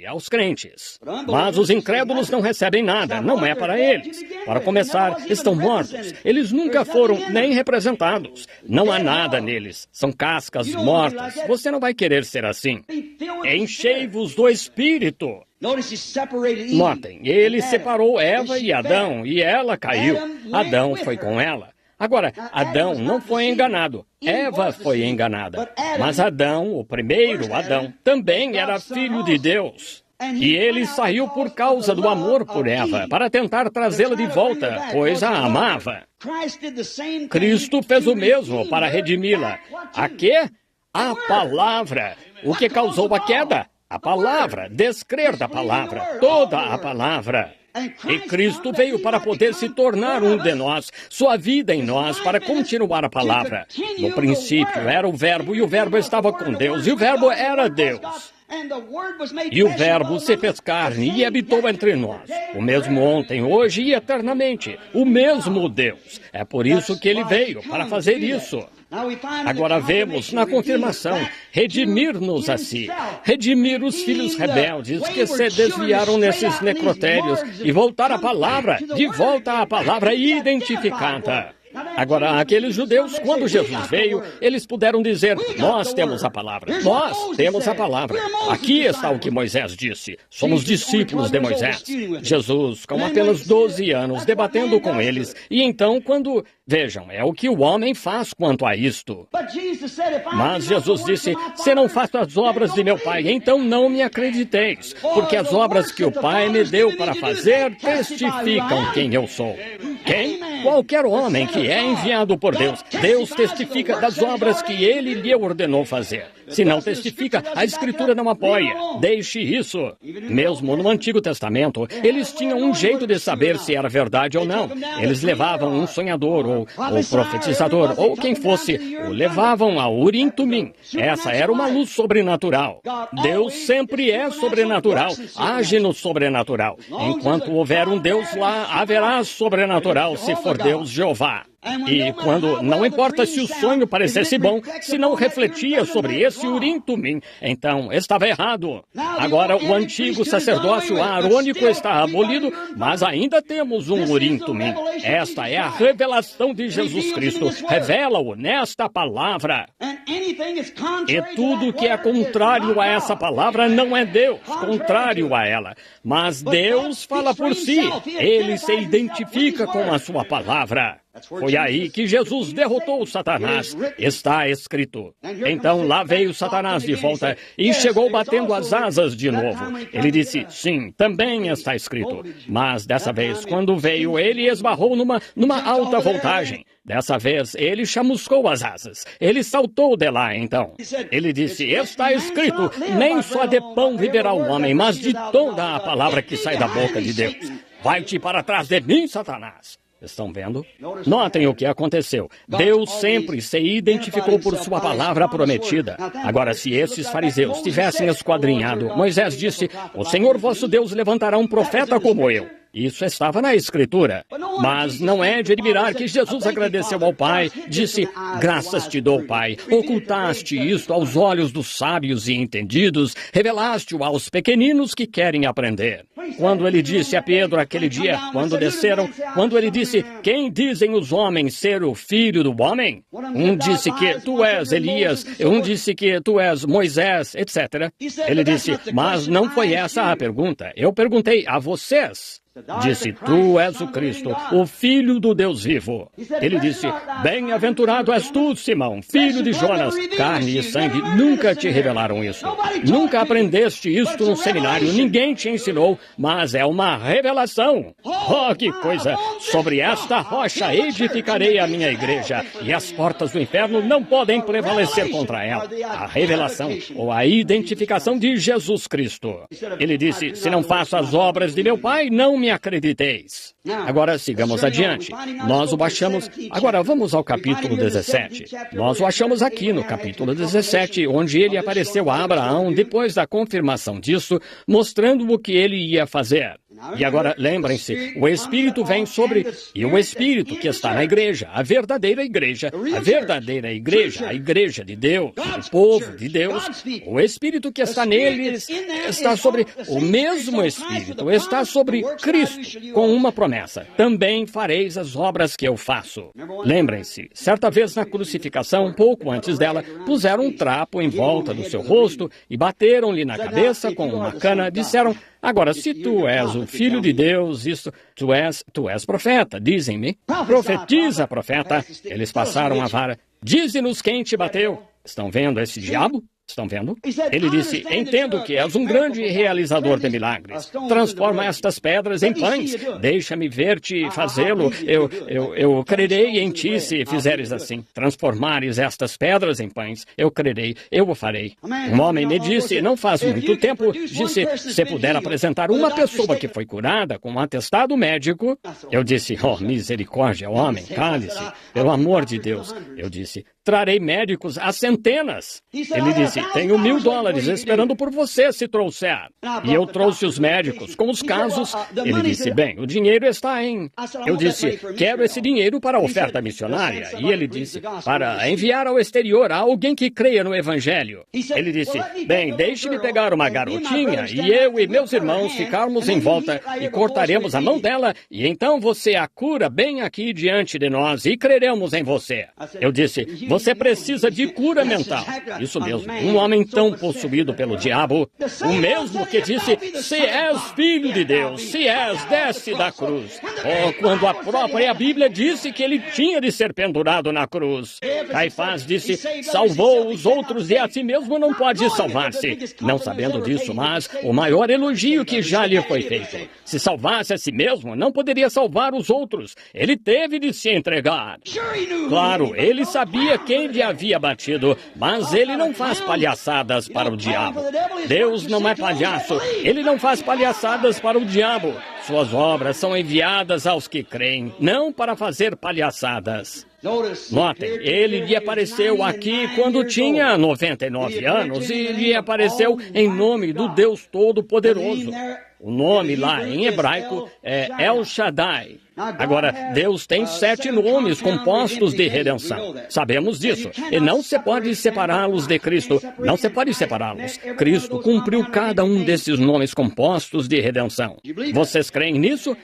aos crentes. Mas os incrédulos não recebem nada, não é para eles. Para começar, estão mortos. Eles nunca foram nem representados. Não há nada neles. São cascas mortas. Você não vai querer ser assim. Enchei-vos do Espírito. Notem, ele separou Eva e Adão, e ela caiu. Adão foi com ela. Agora, Adão não foi enganado. Eva foi enganada. Mas Adão, o primeiro Adão, também era filho de Deus. E ele saiu por causa do amor por Eva, para tentar trazê-la de volta, pois a amava. Cristo fez o mesmo para redimi-la. A quê? A palavra. O que causou a queda? A palavra, descrer da palavra, toda a palavra. E Cristo veio para poder se tornar um de nós, sua vida em nós, para continuar a palavra. No princípio era o Verbo, e o Verbo estava com Deus, e o Verbo era Deus. E o Verbo se fez carne e habitou entre nós. O mesmo ontem, hoje e eternamente. O mesmo Deus. É por isso que ele veio, para fazer isso. Agora vemos na confirmação, redimir-nos a si, redimir os filhos rebeldes que se desviaram nesses necrotérios e voltar à palavra, de volta à palavra identificada. Agora, aqueles judeus, quando Jesus veio, eles puderam dizer, nós temos a palavra, nós temos a palavra. Aqui está o que Moisés disse, somos discípulos de Moisés. Jesus, com apenas 12 anos, debatendo com eles, e então quando... Vejam, é o que o homem faz quanto a isto. Mas Jesus disse, se não faço as obras de meu Pai, então não me acrediteis, porque as obras que o Pai me deu para fazer testificam quem eu sou. Quem? Qualquer homem que é enviado por Deus. Deus testifica das obras que Ele lhe ordenou fazer. Se não testifica, a Escritura não apoia. Deixe isso. Mesmo no Antigo Testamento, eles tinham um jeito de saber se era verdade ou não. Eles levavam um sonhador, ou profetizador, ou quem fosse, o levavam a Urim Tumim. Essa era uma luz sobrenatural. Deus sempre é sobrenatural, age no sobrenatural. Enquanto houver um Deus lá, haverá sobrenatural, se for Deus Jeová. E quando, não importa se o sonho parecesse bom, se não refletia sobre esse Urim Tumim, então estava errado. Agora o antigo sacerdócio aarônico está abolido, mas ainda temos um Urim Tumim. Esta é a revelação de Jesus Cristo. Revela-o nesta palavra. E tudo que é contrário a essa palavra não é Deus, contrário a ela. Mas Deus fala por si. Ele se identifica com a sua palavra. Foi aí que Jesus derrotou Satanás. Está escrito. Então lá veio Satanás de volta e chegou batendo as asas de novo. Ele disse, sim, também está escrito. Mas dessa vez, quando veio, ele esbarrou numa alta voltagem. Dessa vez, ele chamuscou as asas. Ele saltou de lá, então. Ele disse, está escrito, nem só de pão viverá o homem, mas de toda a palavra que sai da boca de Deus. Vai-te para trás de mim, Satanás. Estão vendo? Notem o que aconteceu. Deus sempre se identificou por sua palavra prometida. Agora, se esses fariseus tivessem esquadrinhado, Moisés disse, o Senhor vosso Deus levantará um profeta como eu. Isso estava na Escritura. Mas não é de admirar que Jesus agradeceu ao Pai, disse, graças te dou, Pai, ocultaste isto aos olhos dos sábios e entendidos, revelaste-o aos pequeninos que querem aprender. Quando ele disse a Pedro aquele dia, quando desceram, quando ele disse, quem dizem os homens ser o filho do homem? Um disse que tu és Elias, um disse que tu és Moisés, etc. Ele disse, mas não foi essa a pergunta. Eu perguntei a vocês. Disse, tu és o Cristo, o Filho do Deus vivo. Ele disse, bem-aventurado és tu, Simão, filho de Jonas. Carne e sangue nunca te revelaram isso. Nunca aprendeste isto no seminário, ninguém te ensinou, mas é uma revelação. Oh, que coisa! Sobre esta rocha edificarei a minha igreja, e as portas do inferno não podem prevalecer contra ela. A revelação, ou a identificação de Jesus Cristo. Ele disse, se não faço as obras de meu Pai, não me acrediteis. Agora sigamos adiante. Nós o achamos. Agora vamos ao capítulo 17. Nós o achamos aqui no capítulo 17, onde ele apareceu a Abraão depois da confirmação disso, mostrando o que ele ia fazer. E agora, lembrem-se, o Espírito vem sobre... E o Espírito que está na igreja, a verdadeira igreja, a igreja de Deus, o povo de Deus, o Espírito que está neles está sobre... O mesmo Espírito está sobre Cristo, com uma promessa. Também fareis as obras que eu faço. Lembrem-se, certa vez na crucificação, pouco antes dela, puseram um trapo em volta do seu rosto e bateram-lhe na cabeça com uma cana, disseram... Agora, se tu és o Filho de Deus, tu és profeta, dizem-me. Profetiza, profeta. Eles passaram a vara. Dize-nos quem te bateu. Estão vendo esse diabo? Estão vendo? Ele disse, entendo que és um grande realizador de milagres. Transforma estas pedras em pães. Deixa-me ver-te fazê-lo. Eu crerei em ti se fizeres assim. Transformares estas pedras em pães. Eu crerei. Eu o farei. Um homem me disse, não faz muito tempo, disse, se puder apresentar uma pessoa que foi curada com um atestado médico. Eu disse, oh, misericórdia, homem, cale-se. Pelo amor de Deus. Eu disse, trarei médicos a centenas. Ele disse, tenho $1.000 esperando por você se trouxer. E eu trouxe os médicos com os casos. Ele disse, bem, o dinheiro está em... Eu disse, quero esse dinheiro para a oferta missionária. E ele disse, para enviar ao exterior a alguém que creia no Evangelho. Ele disse, bem, deixe-me pegar uma garotinha e eu e meus irmãos ficarmos em volta e cortaremos a mão dela e então você a cura bem aqui diante de nós e creremos em você. Eu disse, você precisa de cura mental. Isso mesmo, um homem tão possuído pelo diabo, o mesmo que disse, se és filho de Deus, se és, desce da cruz. Oh, quando a própria Bíblia disse que ele tinha de ser pendurado na cruz. Caifás disse, salvou os outros e a si mesmo não pode salvar-se. Não sabendo disso, mas o maior elogio que já lhe foi feito. Se salvasse a si mesmo, não poderia salvar os outros. Ele teve de se entregar. Claro, ele sabia quem lhe havia batido, mas ele não faz palhaçadas para o diabo. Deus não é palhaço, ele não faz palhaçadas para o diabo. Suas obras são enviadas aos que creem, não para fazer palhaçadas. Notem, ele lhe apareceu aqui quando tinha 99 anos e lhe apareceu em nome do Deus Todo-Poderoso. O nome lá em hebraico é El Shaddai. Agora, Deus tem 7 nomes compostos de redenção. Sabemos disso. E não se pode separá-los de Cristo. Não se pode separá-los. Cristo cumpriu cada um desses nomes compostos de redenção. Vocês creem nisso?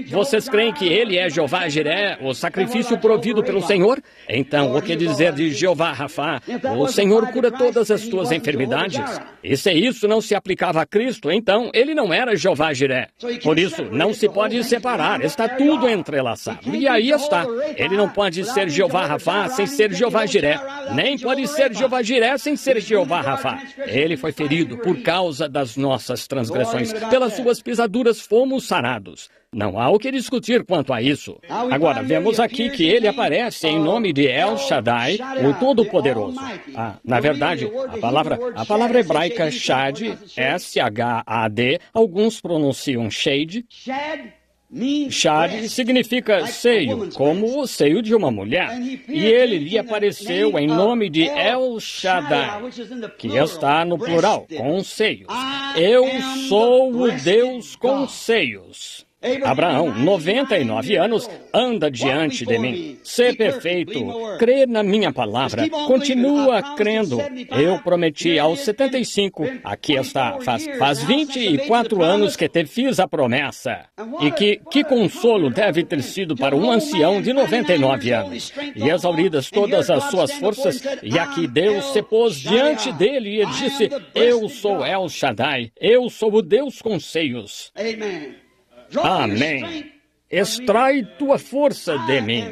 Vocês creem que Ele é Jeová Jiré, o sacrifício provido pelo Senhor? Então, o que dizer de Jeová Rafá? O Senhor cura todas as tuas enfermidades. E se isso não se aplicava a Cristo, então Ele não era Jeová Jiré. Por isso, não se pode separar. Está tudo entrelaçado. E aí está. Ele não pode ser Jeová Rafá sem ser Jeová Jiré. Nem pode ser Jeová Jiré sem ser Jeová Rafá. Ele foi ferido por causa das nossas transgressões. Pelas suas pisaduras fomos sarados. Não há o que discutir quanto a isso. Agora, vemos aqui que ele aparece em nome de El Shaddai, o Todo-Poderoso. Na verdade, a palavra hebraica Shad, S-H-A-D, alguns pronunciam Shade. Shad significa seio, como o seio de uma mulher. E ele lhe apareceu em nome de El Shaddai, que está no plural, com seios. Eu sou o Deus com seios. Abraão, 99 anos, anda diante de mim. Sê perfeito, crê na minha palavra, continua crendo. Eu prometi aos 75, aqui está, faz 24 anos que te fiz a promessa. E que consolo deve ter sido para um ancião de 99 anos. E exauridas todas as suas forças, e aqui Deus se pôs diante dele e disse: eu sou El Shaddai, eu sou o Deus com seios. Amém. Extrai tua força de mim.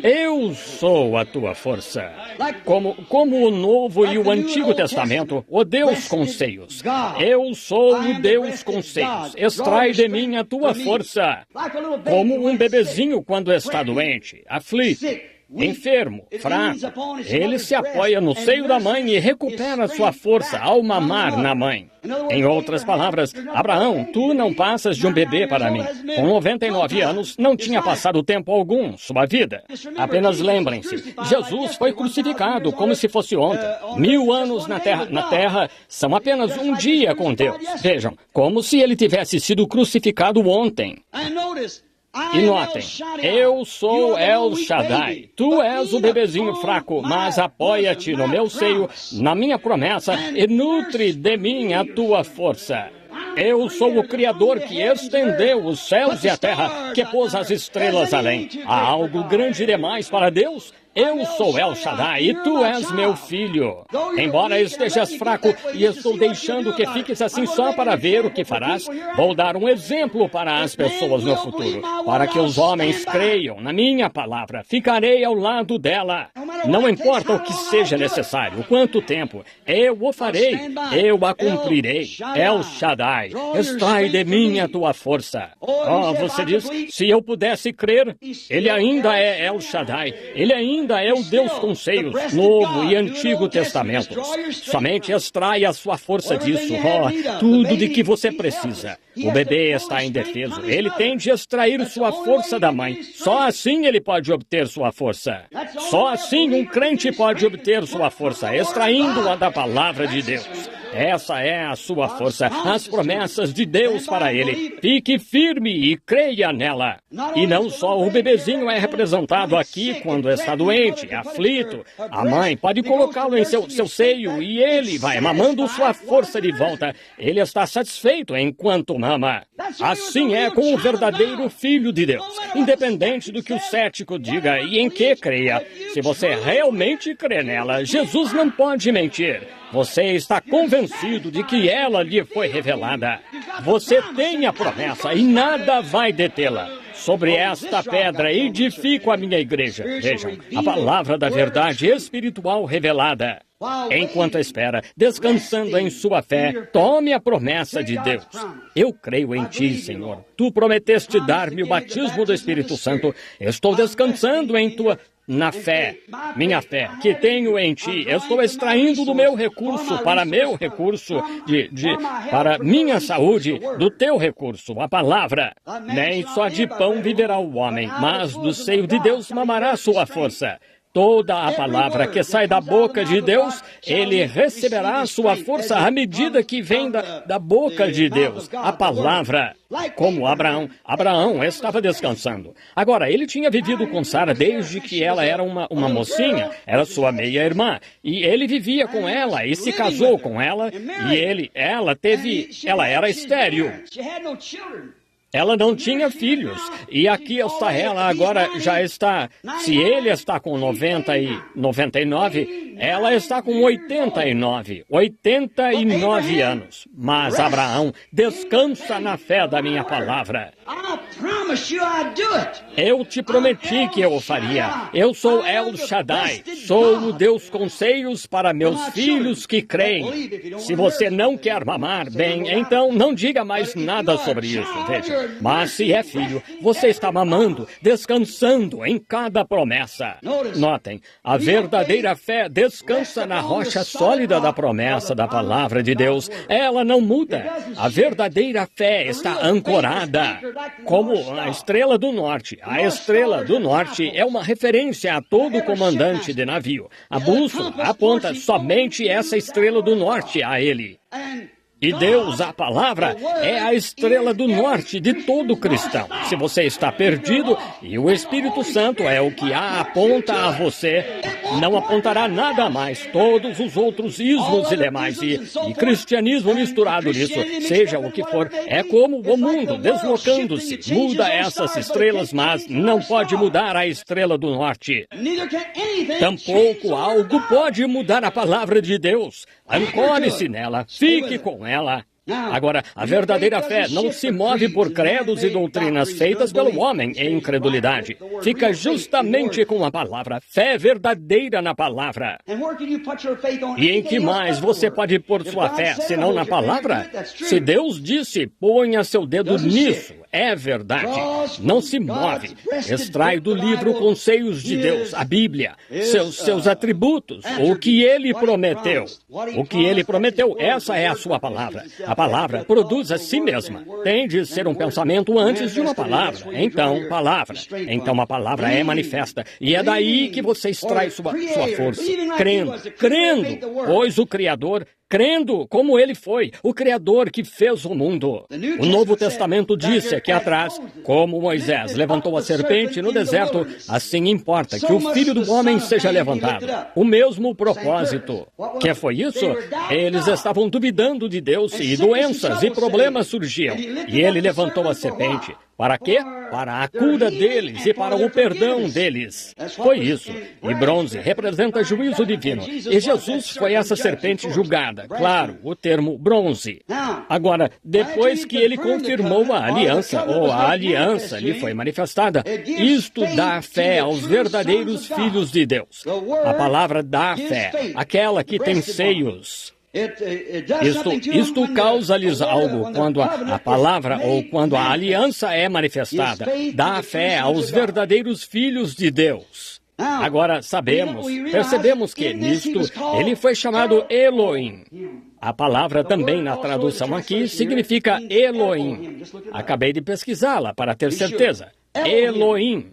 Eu sou a tua força. Como o Novo e o Antigo Testamento, o Deus com seios. Eu sou o Deus com seios. Extrai de mim a tua força. Como um bebezinho quando está doente, aflito, enfermo, fraco, ele se apoia no seio da mãe e recupera sua força ao mamar na mãe. Em outras palavras, Abraão, tu não passas de um bebê para mim. Com 99 anos, não tinha passado tempo algum sua vida. Apenas lembrem-se, Jesus foi crucificado como se fosse ontem. 1000 anos na terra são apenas um dia com Deus. Vejam, como se ele tivesse sido crucificado ontem. E notem, eu sou El Shaddai. Tu és o bebezinho fraco, mas apoia-te no meu seio, na minha promessa, e nutre de mim a tua força. Eu sou o Criador que estendeu os céus e a terra, que pôs as estrelas além. Há algo grande demais para Deus? Eu sou El Shaddai e tu és meu filho. Embora estejas fraco e estou deixando que fiques assim só para ver o que farás, vou dar um exemplo para as pessoas no futuro. Para que os homens creiam na minha palavra, ficarei ao lado dela. Não importa o que seja necessário, quanto tempo, eu o farei, eu a cumprirei. El Shaddai, extrai de mim a tua força. Oh, você diz, se eu pudesse crer, ele ainda é El Shaddai, ele ainda é o Deus com seios, Novo e Antigo Testamentos. Somente extrai a sua força disso. Oh, tudo de que você precisa. O bebê está indefeso. Ele tem de extrair sua força da mãe. Só assim ele pode obter sua força. Só assim um crente pode obter sua força, extraindo-a da palavra de Deus. Essa é a sua força, as promessas de Deus para ele. Fique firme e creia nela. E não só o bebezinho é representado aqui quando está doente, aflito. A mãe pode colocá-lo em seu seio e ele vai mamando sua força de volta. Ele está satisfeito enquanto mama. Assim é com o verdadeiro Filho de Deus. Independente do que o cético diga e em que creia, se você realmente crê nela, Jesus não pode mentir. Você está convencido de que ela lhe foi revelada. Você tem a promessa e nada vai detê-la. Sobre esta pedra edifico a minha igreja. Vejam, a palavra da verdade espiritual revelada. Enquanto espera, descansando em sua fé, tome a promessa de Deus. Eu creio em ti, Senhor. Tu prometeste dar-me o batismo do Espírito Santo. Estou descansando em na fé, minha fé, que tenho em ti. Estou extraindo do meu recurso para meu recurso, para minha saúde, do teu recurso, a palavra. Nem só de pão viverá o homem, mas do seio de Deus mamará sua força. Toda a palavra que sai da boca de Deus, ele receberá sua força à medida que vem da boca de Deus. A palavra, como Abraão estava descansando. Agora, ele tinha vivido com Sara desde que ela era uma mocinha, era sua meia-irmã. E ele vivia com ela e se casou com ela. E ela era estéril. Ela não tinha filhos, e aqui está ela, agora já está, se ele está com 90 e 99, ela está com 89 anos. Mas Abraão descansa na fé da minha palavra. Eu te prometi que eu o faria. Eu sou El Shaddai, sou o Deus com seios para meus filhos que creem. Se você não quer mamar, bem, então não diga mais nada sobre isso, veja. Mas se é filho, você está mamando, descansando em cada promessa. Notem, a verdadeira fé descansa na rocha sólida da promessa da palavra de Deus. Ela não muda. A verdadeira fé está ancorada, como a estrela do norte. A estrela do norte é uma referência a todo comandante de navio. A bússola aponta somente essa estrela do norte a ele. E Deus, a palavra, é a estrela do norte de todo cristão. Se você está perdido e o Espírito Santo é o que a aponta a você, não apontará nada mais. Todos os outros ismos e demais, e cristianismo misturado nisso, seja o que for, é como o mundo deslocando-se. Muda essas estrelas, mas não pode mudar a estrela do norte. Tampouco algo pode mudar a palavra de Deus. Ancore-se nela, fique com ela. Agora, a verdadeira fé não se move por credos e doutrinas feitas pelo homem em incredulidade. Fica justamente com a palavra, fé verdadeira na palavra. E em que mais você pode pôr sua fé, senão na palavra? Se Deus disse, ponha seu dedo nisso, é verdade. Não se move. Extrai do livro Conselhos de Deus, a Bíblia, seus atributos, o que Ele prometeu. O que Ele prometeu, essa é a sua palavra. A palavra produz a si mesma. Tem de ser um pensamento antes de uma palavra. Então, palavra. Então, a palavra é manifesta. E é daí que você extrai sua força. Crendo, pois o Criador, crendo como Ele foi, o Criador que fez o mundo. O Novo Testamento disse aqui atrás, como Moisés levantou a serpente no deserto, assim importa que o Filho do Homem seja levantado. O mesmo propósito. Que foi isso? Eles estavam duvidando de Deus e doenças e problemas surgiam. E Ele levantou a serpente. Para quê? Para a cura deles e para o perdão deles. Foi isso. E bronze representa juízo divino. E Jesus foi essa serpente julgada. Claro, o termo bronze. Agora, depois que ele confirmou a aliança, ou a aliança lhe foi manifestada, isto dá fé aos verdadeiros filhos de Deus. A palavra dá fé, aquela que tem seios. Isto causa-lhes algo quando a palavra ou quando a aliança é manifestada. Dá fé aos verdadeiros filhos de Deus. Agora percebemos que nisto ele foi chamado Elohim. A palavra também na tradução aqui significa Elohim. Acabei de pesquisá-la para ter certeza. Elohim.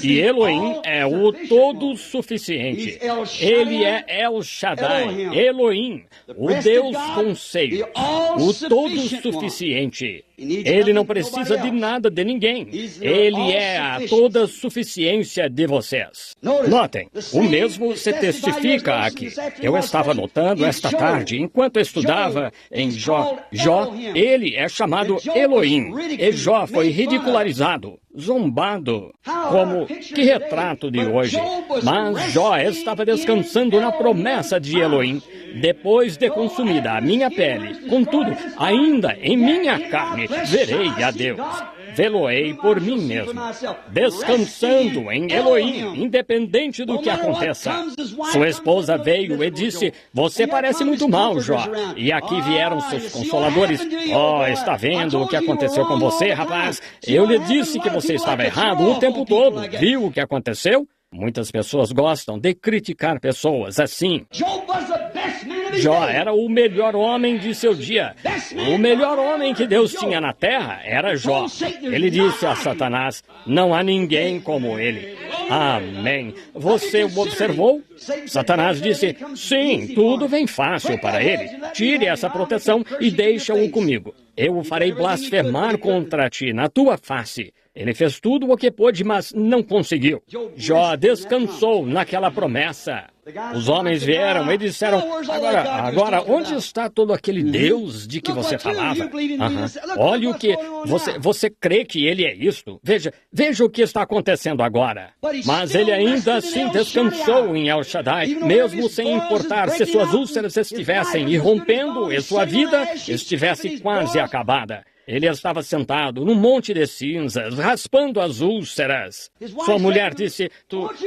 E Elohim é o todo-suficiente. Ele é El Shaddai, Elohim, o Deus com seio, o todo-suficiente. Ele não precisa de nada de ninguém. Ele é a toda suficiência de vocês. Notem, o mesmo se testifica aqui. Eu estava notando esta tarde, enquanto estudava em Jó, ele é chamado Elohim. E Jó foi ridicularizado, zombado, como que retrato de hoje. Mas Jó estava descansando na promessa de Elohim, depois de consumida a minha pele. Contudo, ainda em minha carne, verei a Deus. Vê-lo-ei por mim mesmo, descansando em Elohim, independente do que aconteça. Sua esposa veio e disse, você parece muito mal, Jó. E aqui vieram seus consoladores. Está vendo o que aconteceu com você, rapaz? Eu lhe disse que você estava errado o tempo todo. Viu o que aconteceu? Muitas pessoas gostam de criticar pessoas assim. Jó era o melhor homem de seu dia. O melhor homem que Deus tinha na terra era Jó. Ele disse a Satanás, não há ninguém como ele. Amém. Você o observou? Satanás disse, sim, tudo vem fácil para ele. Tire essa proteção e deixa-o comigo. Eu o farei blasfemar contra ti na tua face. Ele fez tudo o que pôde, mas não conseguiu. Jó descansou naquela promessa. Os homens vieram e disseram, agora, onde está todo aquele Deus de que você falava? Olha o que... Você crê que ele é isto? Veja o que está acontecendo agora. Mas ele ainda assim descansou em El Shaddai, mesmo sem importar se suas úlceras estivessem irrompendo e sua vida estivesse quase acabada. Ele estava sentado num monte de cinzas, raspando as úlceras. Sua mulher disse,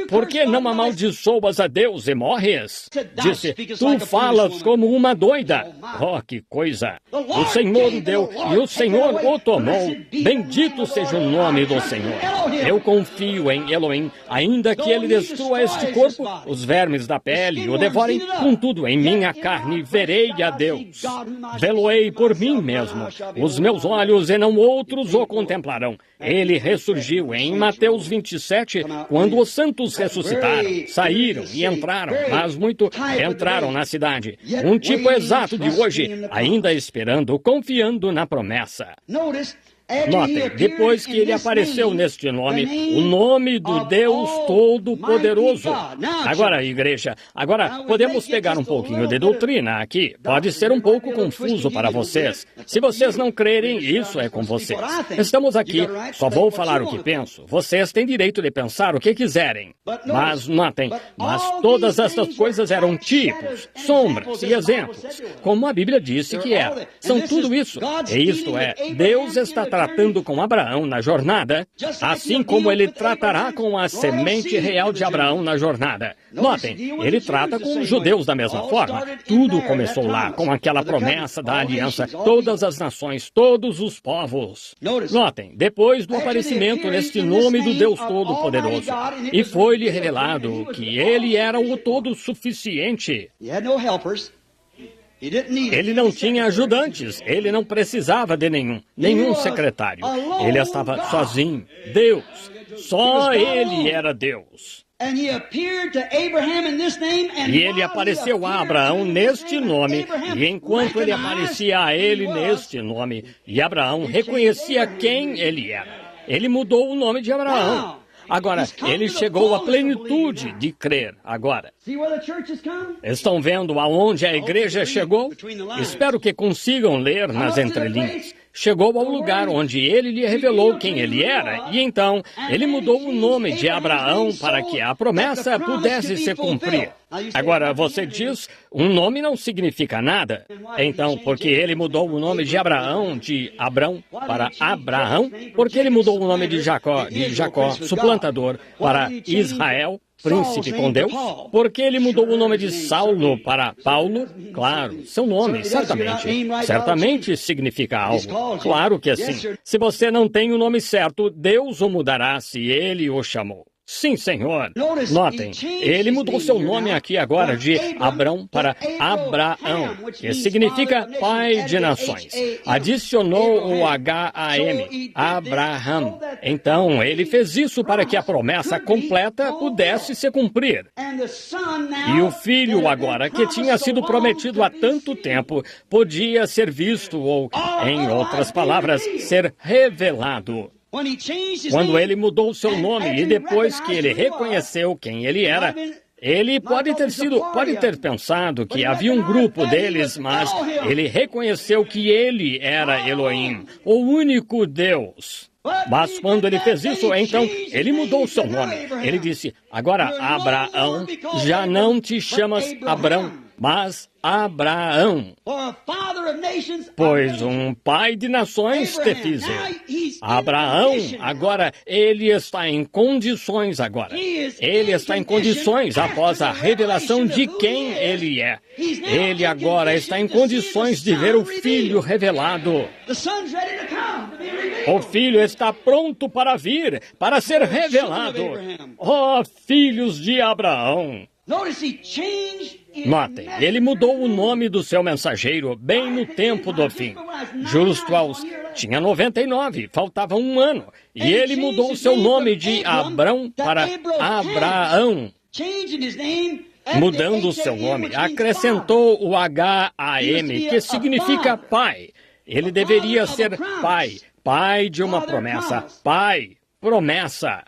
por que não amaldiçoas a Deus e morres? Disse, tu falas como uma doida. Oh, que coisa! O Senhor o deu e o Senhor o tomou. Bendito seja o nome do Senhor. Eu confio em Elohim, ainda que ele destrua este corpo, os vermes da pele o devorem, contudo em minha carne verei a Deus. Vê-lo-ei por mim mesmo. Os meus olhos e não outros o contemplarão. Ele ressurgiu em Mateus 27, quando os santos ressuscitaram, saíram e entraram, mas muito entraram na cidade. Um tipo exato de hoje, ainda esperando, confiando na promessa. Notem, depois que ele apareceu neste nome, o nome do Deus Todo-Poderoso. Agora, igreja, podemos pegar um pouquinho de doutrina aqui. Pode ser um pouco confuso para vocês. Se vocês não crerem, isso é com vocês. Estamos aqui, só vou falar o que penso. Vocês têm direito de pensar o que quiserem. Mas notem, todas essas coisas eram tipos, sombras e exemplos, como a Bíblia disse que eram. São tudo isso. E isto é, Deus está tratando com Abraão na jornada, assim como ele tratará com a semente real de Abraão na jornada. Notem, ele trata com os judeus da mesma forma. Tudo começou lá, com aquela promessa da aliança, todas as nações, todos os povos. Notem, depois do aparecimento neste nome do Deus Todo-Poderoso, e foi-lhe revelado que ele era o todo-suficiente. Ele não tinha ajudantes, ele não precisava de nenhum secretário. Ele estava sozinho, Deus. Só ele era Deus. E ele apareceu a Abraão neste nome, e enquanto ele aparecia a ele neste nome, e Abraão reconhecia quem ele era, ele mudou o nome de Abraão. Agora, ele chegou à plenitude de crer. Agora, estão vendo aonde a igreja chegou? Espero que consigam ler nas entrelinhas. Chegou ao lugar onde ele lhe revelou quem ele era, e então ele mudou o nome de Abraão para que a promessa pudesse se cumprir. Agora, você diz, um nome não significa nada. Então, porque ele mudou o nome de Abraão, de Abrão, para Abraão, porque ele mudou o nome de Jacó, suplantador, para Israel, príncipe com Deus, porque ele mudou o nome de Saulo para Paulo? Claro, seu nome, certamente significa algo. Claro que sim. Se você não tem o nome certo, Deus o mudará se ele o chamou. Sim, Senhor. Notem, ele mudou seu nome aqui agora de Abrão para Abraão, que significa pai de nações. Adicionou o H-A-M, Abraham. Então, ele fez isso para que a promessa completa pudesse se cumprir. E o filho agora, que tinha sido prometido há tanto tempo, podia ser visto ou, em outras palavras, ser revelado. Quando ele mudou seu nome e depois que ele reconheceu quem ele era, ele pode ter pensado que havia um grupo deles, mas ele reconheceu que ele era Elohim, o único Deus. Mas quando ele fez isso, então, ele mudou seu nome. Ele disse, agora, Abraão, já não te chamas Abrão, mas Abraão, pois um pai de nações te fiz eu. Abraão, agora, ele está em condições agora. Ele está em condições após a revelação de quem ele é. Ele agora está em condições de ver o Filho revelado. O Filho está pronto para vir, para ser revelado. Ó, filhos de Abraão! Notem, ele mudou o nome do seu mensageiro bem no tempo do fim. Justo aos... tinha 99, faltava um ano. E ele mudou seu nome de Abrão para Abraão. Mudando seu nome, acrescentou o H-A-M, que significa pai. Ele deveria ser pai, pai de uma promessa, pai, promessa.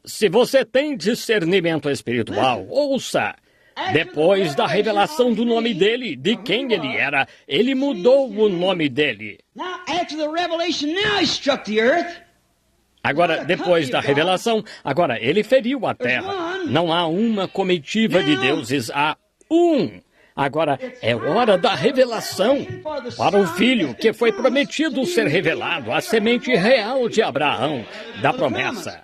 Se você tem discernimento espiritual, ouça. Depois da revelação do nome dele, de quem ele era, ele mudou o nome dele. Agora, depois da revelação, agora ele feriu a terra. Não há uma comitiva de deuses, há um. Agora é hora da revelação para o Filho que foi prometido ser revelado, a semente real de Abraão, da promessa.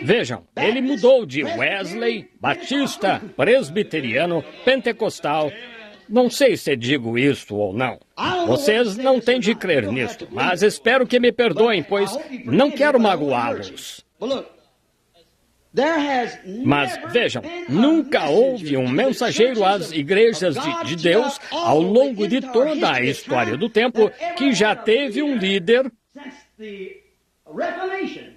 Vejam, ele mudou de Wesley, Batista, Presbiteriano, Pentecostal. Não sei se digo isto ou não. Vocês não têm de crer nisto, mas espero que me perdoem, pois não quero magoá-los. Mas vejam, nunca houve um mensageiro às igrejas de Deus ao longo de toda a história do tempo que já teve um líder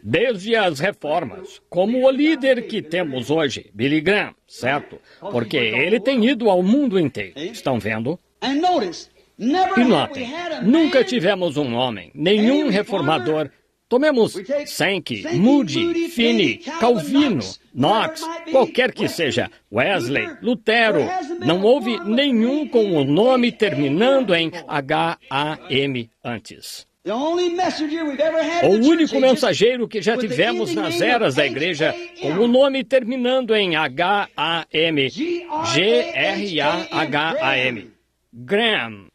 desde as reformas, como o líder que temos hoje, Billy Graham, certo? Porque ele tem ido ao mundo inteiro. Estão vendo? E notem, nunca tivemos um homem, nenhum reformador. Tomemos Sankey, Moody, Finney, Calvino, Knox, qualquer que seja, Wesley, Lutero. Não houve nenhum com o nome terminando em H-A-M antes. O único mensageiro que já tivemos nas eras da igreja com o nome terminando em H-A-M, G-R-A-H-A-M, Graham.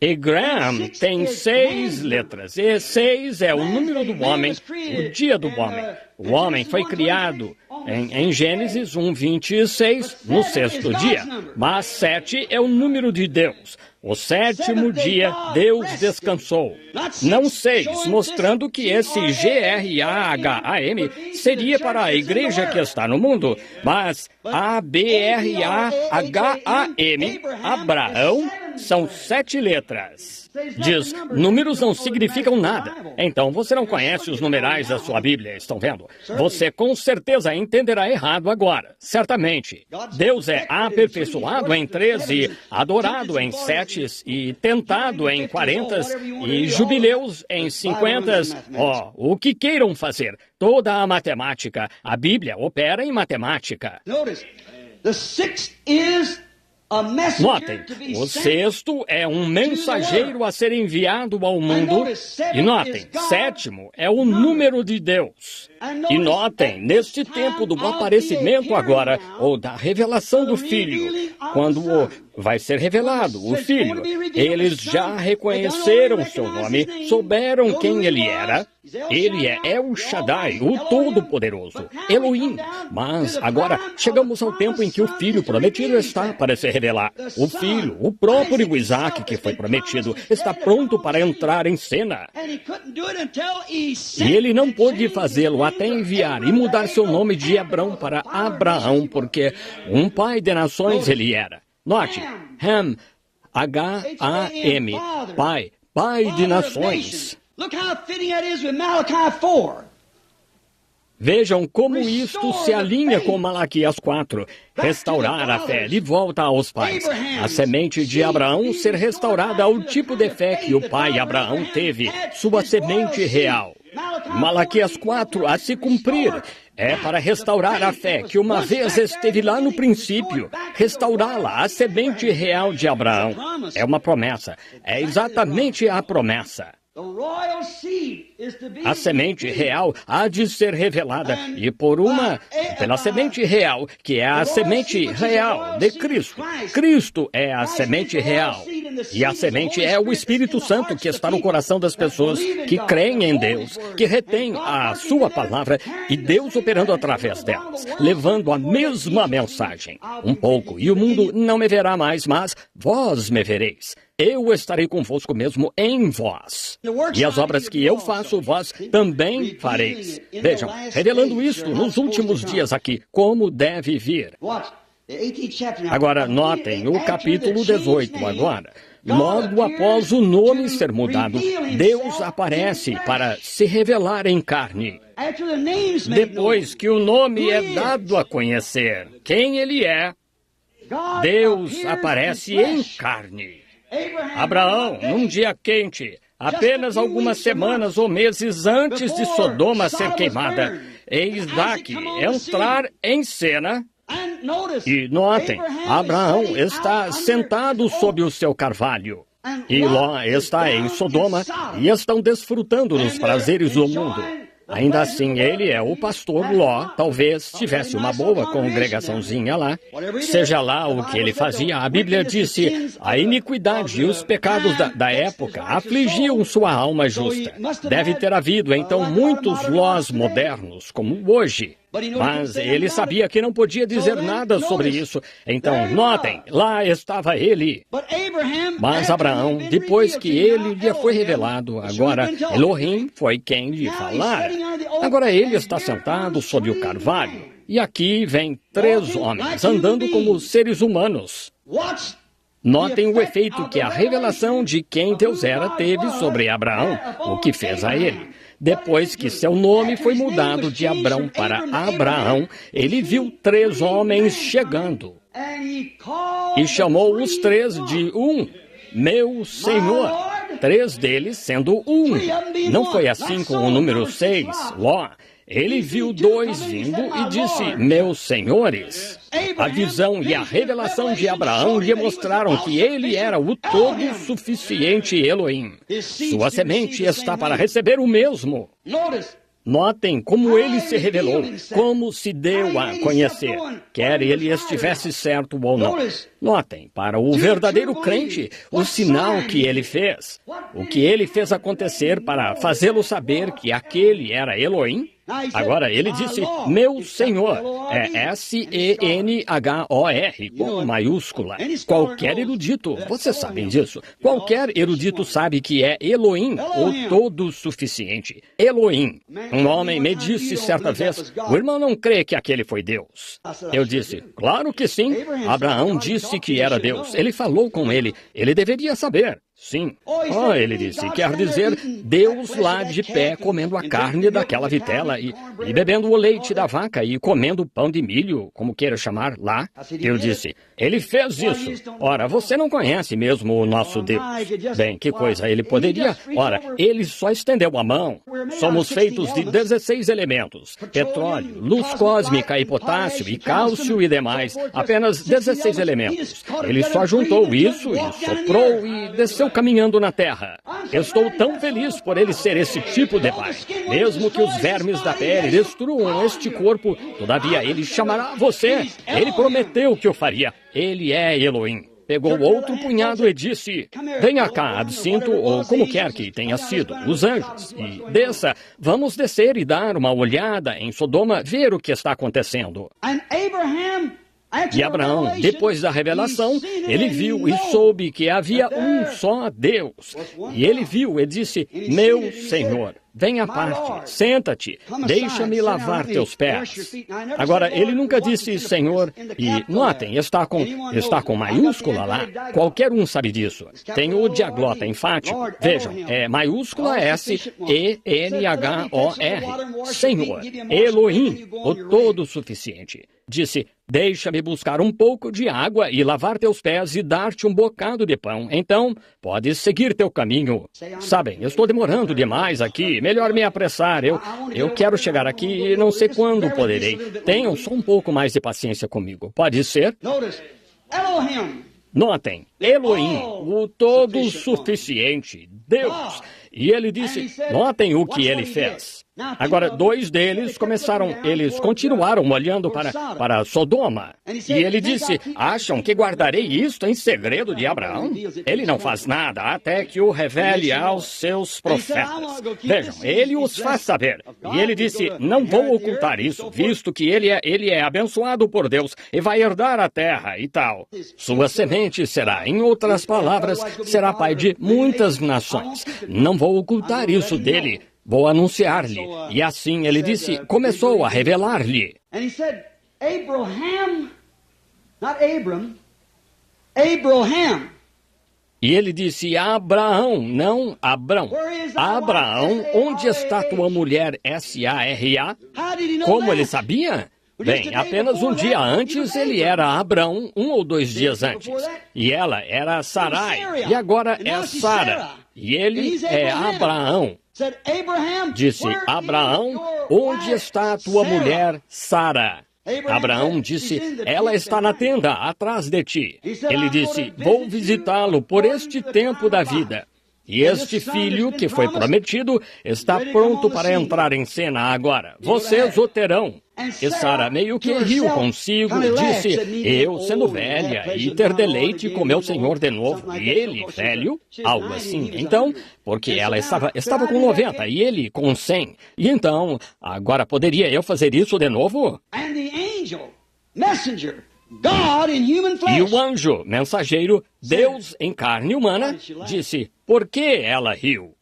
E Graham tem 6 letras. E 6 é o número do homem, o dia do homem. O homem foi criado em Gênesis 1:26, no 6º dia. Mas 7 é o número de Deus. O 7º dia, Deus descansou. Não 6, mostrando que esse G-R-A-H-A-M seria para a igreja que está no mundo. Mas A-B-R-A-H-A-M, Abraão, são 7 letras. Diz, números não significam nada. Então você não conhece os numerais da sua Bíblia, estão vendo? Você com certeza entenderá errado agora. Certamente. Deus é aperfeiçoado em 13, adorado em 7 e tentado em 40 e jubileus em 50. O que queiram fazer. Toda a matemática. A Bíblia opera em matemática. Notem, o 6º é um mensageiro a ser enviado ao mundo. E notem, 7º é o número de Deus. E notem, neste tempo do aparecimento agora, ou da revelação do Filho, quando vai ser revelado o Filho, eles já reconheceram seu nome, souberam quem ele era. Ele é El Shaddai, o Todo-Poderoso, Elohim. Mas agora chegamos ao tempo em que o Filho prometido está para se revelar. O Filho, o próprio Isaac que foi prometido, está pronto para entrar em cena. E ele não pôde fazê-lo até enviar e mudar seu nome de Hebrão para Abraão, porque um pai de nações ele era. Note, Ham, H-A-M, pai de nações. Vejam como isto se alinha com Malaquias 4. Restaurar a fé de volta aos pais. A semente de Abraão ser restaurada ao tipo de fé que o pai Abraão teve, sua semente real. Malaquias 4 a se cumprir. É para restaurar a fé que uma vez esteve lá no princípio, restaurá-la, a semente real de Abraão. É uma promessa. É exatamente a promessa. A semente real há de ser revelada e pela semente real, que é a semente real de Cristo. Cristo é a semente real. E a semente é o Espírito Santo que está no coração das pessoas que creem em Deus, que retém a sua palavra e Deus operando através delas, levando a mesma mensagem. Um pouco, e o mundo não me verá mais, mas vós me vereis. Eu estarei convosco mesmo em vós. E as obras que eu faço, vós também fareis. Vejam, revelando isto nos últimos dias aqui, como deve vir. Agora, notem o capítulo 18 agora. Logo após o nome ser mudado, Deus aparece para se revelar em carne. Depois que o nome é dado a conhecer quem ele é, Deus aparece em carne. Abraão, num dia quente, apenas algumas semanas ou meses antes de Sodoma ser queimada, e Isaac entrar em cena. E notem, Abraão está sentado sob o seu carvalho. E Ló está em Sodoma e estão desfrutando dos prazeres do mundo. Ainda assim, ele é o pastor Ló. Talvez tivesse uma boa congregaçãozinha lá. Seja lá o que ele fazia, a Bíblia disse, a iniquidade e os pecados da época afligiam sua alma justa. Deve ter havido, então, muitos Lós modernos, como hoje. Mas ele sabia que não podia dizer nada sobre isso. Então, notem, lá estava ele. Mas Abraão, depois que ele lhe foi revelado, agora Elohim foi quem lhe falara. Agora ele está sentado sob o carvalho. E aqui vem 3 homens andando como seres humanos. Notem o efeito que a revelação de quem Deus era teve sobre Abraão, o que fez a ele. Depois que seu nome foi mudado de Abrão para Abraão, ele viu 3 homens chegando. E chamou os 3 de meu Senhor. 3 deles sendo Não foi assim com o número 6, Ló. Ele viu 2 vindo e disse, meus senhores. A visão e a revelação de Abraão lhe mostraram que ele era o todo-suficiente Elohim. Sua semente está para receber o mesmo. Notem como ele se revelou, como se deu a conhecer, quer ele estivesse certo ou não. Notem, para o verdadeiro crente, o sinal que ele fez, o que ele fez acontecer para fazê-lo saber que aquele era Elohim. Agora, ele disse, meu Senhor, é S-E-N-H-O-R, com maiúscula. Qualquer erudito, vocês sabem disso, qualquer erudito sabe que é Elohim, o todo-suficiente. Elohim. Um homem me disse certa vez, o irmão não crê que aquele foi Deus. Eu disse, claro que sim. Abraão disse que era Deus. Ele falou com ele deveria saber. Sim. Ele disse, quer dizer, Deus lá de pé comendo a carne daquela vitela e bebendo o leite da vaca e comendo pão de milho, como queira chamar, lá. Eu disse, ele fez isso. Ora, você não conhece mesmo o nosso Deus. Bem, que coisa, ele poderia... Ora, ele só estendeu a mão. Somos feitos de 16 elementos. Petróleo, luz cósmica e potássio e cálcio e demais. Apenas 16 elementos. Ele só juntou isso e soprou e desceu caminhando na terra. Eu estou tão feliz por ele ser esse tipo de pai. Mesmo que os vermes da pele destruam este corpo, todavia ele chamará você. Ele prometeu que o faria. Ele é Elohim. Pegou outro punhado e disse, venha cá, absinto, ou como quer que tenha sido, os anjos, e desça, vamos descer e dar uma olhada em Sodoma, ver o que está acontecendo. E Abraão, depois da revelação, ele viu e soube que havia um só Deus. E ele viu e disse, meu Senhor, vem à parte, senta-te, deixa-me lavar teus pés. Agora, ele nunca disse Senhor, e notem, está com maiúscula lá. Qualquer um sabe disso. Tem o diaglota enfático. Vejam, é maiúscula S-E-N-H-O-R. Senhor, Elohim, o todo-suficiente. Disse, deixa-me buscar um pouco de água e lavar teus pés e dar-te um bocado de pão. Então, podes seguir teu caminho. Sabem, eu estou demorando demais aqui. Melhor me apressar. Eu quero chegar aqui e não sei quando poderei. Tenham só um pouco mais de paciência comigo. Pode ser? Notem, Elohim, o todo-suficiente, Deus. E ele disse, notem o que ele fez. Agora, 2 deles eles continuaram olhando para Sodoma. E ele disse, acham que guardarei isto em segredo de Abraão? Ele não faz nada até que o revele aos seus profetas. Vejam, ele os faz saber. E ele disse, não vou ocultar isso, visto que ele é abençoado por Deus e vai herdar a terra e tal. Sua semente será, em outras palavras, será pai de muitas nações. Não vou ocultar isso dele. Vou anunciar-lhe. E assim ele disse, começou a revelar-lhe. E ele disse, Abraão, não Abrão. Abraão, onde está tua mulher S-A-R-A? Como ele sabia? Bem, apenas um dia antes ele era Abrão, 1 ou 2 dias antes. E ela era Sarai, e agora é Sara. E ele é Abraão. Disse, Abraão, onde está a tua mulher Sara? Abraão disse, ela está na tenda, atrás de ti. Ele disse, vou visitá-lo por este tempo da vida. E este filho que foi prometido está pronto para entrar em cena agora. Vocês o terão. E Sara meio que riu consigo e disse, eu sendo velha e ter deleite com meu senhor de novo, e ele velho, algo assim. Então, porque ela estava com 90 e ele com 100. E então, agora poderia eu fazer isso de novo? E o anjo, mensageiro, Deus em carne humana, disse, por que ela riu?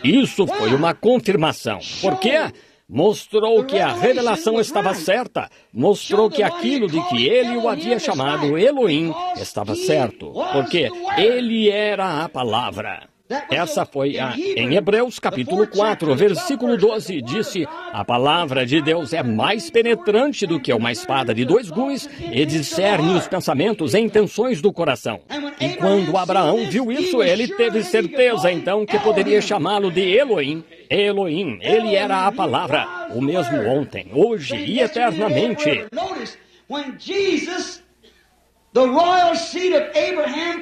Isso foi uma confirmação. Por quê? Mostrou que a revelação estava certa. Mostrou que aquilo de que ele o havia chamado Elohim estava certo. Porque ele era a palavra. Essa foi em Hebreus capítulo 4, versículo 12, disse, a palavra de Deus é mais penetrante do que uma espada de 2 gumes e discerne os pensamentos e intenções do coração. E quando Abraão viu isso, ele teve certeza então que poderia chamá-lo de Elohim. Elohim, ele era a palavra, o mesmo ontem, hoje e eternamente.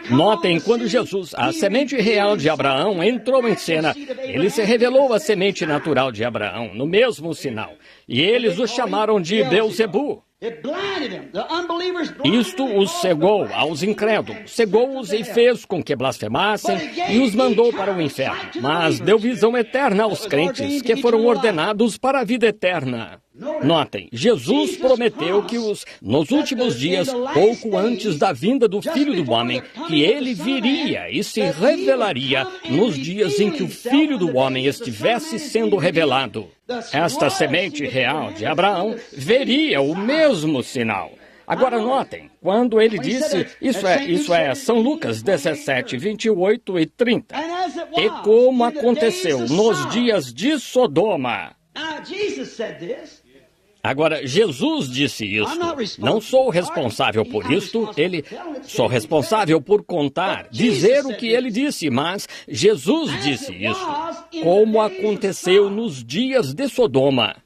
Notem, quando Jesus, a semente real de Abraão, entrou em cena, ele se revelou a semente natural de Abraão, no mesmo sinal. E eles o chamaram de Beuzebu. Isto os cegou aos incrédulos, cegou-os e fez com que blasfemassem e os mandou para o inferno. Mas deu visão eterna aos crentes que foram ordenados para a vida eterna. Notem, Jesus prometeu que nos últimos dias, pouco antes da vinda do Filho do Homem, que ele viria e se revelaria nos dias em que o Filho do Homem estivesse sendo revelado. Esta semente real de Abraão veria o mesmo sinal. Agora notem, quando ele disse, isso é São Lucas 17, 28 e 30. E como aconteceu nos dias de Sodoma. Agora, Jesus disse isto. Não sou responsável por isto, sou responsável por contar, dizer o que ele disse, mas Jesus disse isso. Como aconteceu nos dias de Sodoma.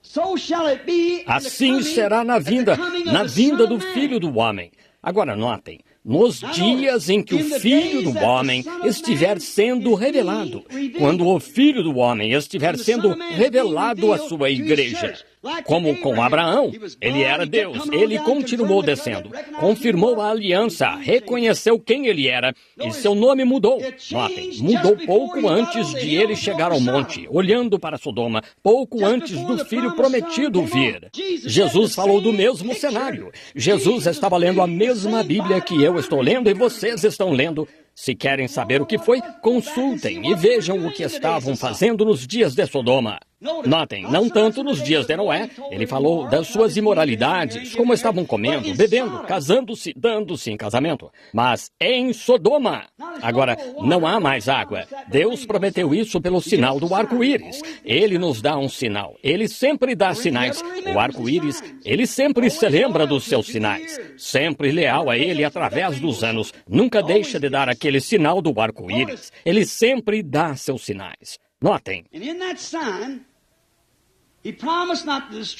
Assim será na vinda do Filho do Homem. Agora, notem. Nos dias em que o Filho do Homem estiver sendo revelado, quando o Filho do Homem estiver sendo revelado à sua igreja, como com Abraão, ele era Deus, ele continuou descendo, confirmou a aliança, reconheceu quem ele era e seu nome mudou. Notem, mudou pouco antes de ele chegar ao monte, olhando para Sodoma, pouco antes do Filho prometido vir. Jesus falou do mesmo cenário. Jesus estava lendo a mesma Bíblia que eu estou lendo e vocês estão lendo. Se querem saber o que foi, consultem e vejam o que estavam fazendo nos dias de Sodoma. Notem, não tanto nos dias de Noé, ele falou das suas imoralidades, como estavam comendo, bebendo, casando-se, dando-se em casamento, mas em Sodoma. Agora, não há mais água. Deus prometeu isso pelo sinal do arco-íris. Ele nos dá um sinal. Ele sempre dá sinais. O arco-íris, ele sempre se lembra dos seus sinais. Sempre leal a ele através dos anos. Nunca deixa de dar aquele sinal do arco-íris. Ele sempre dá seus sinais. Notem.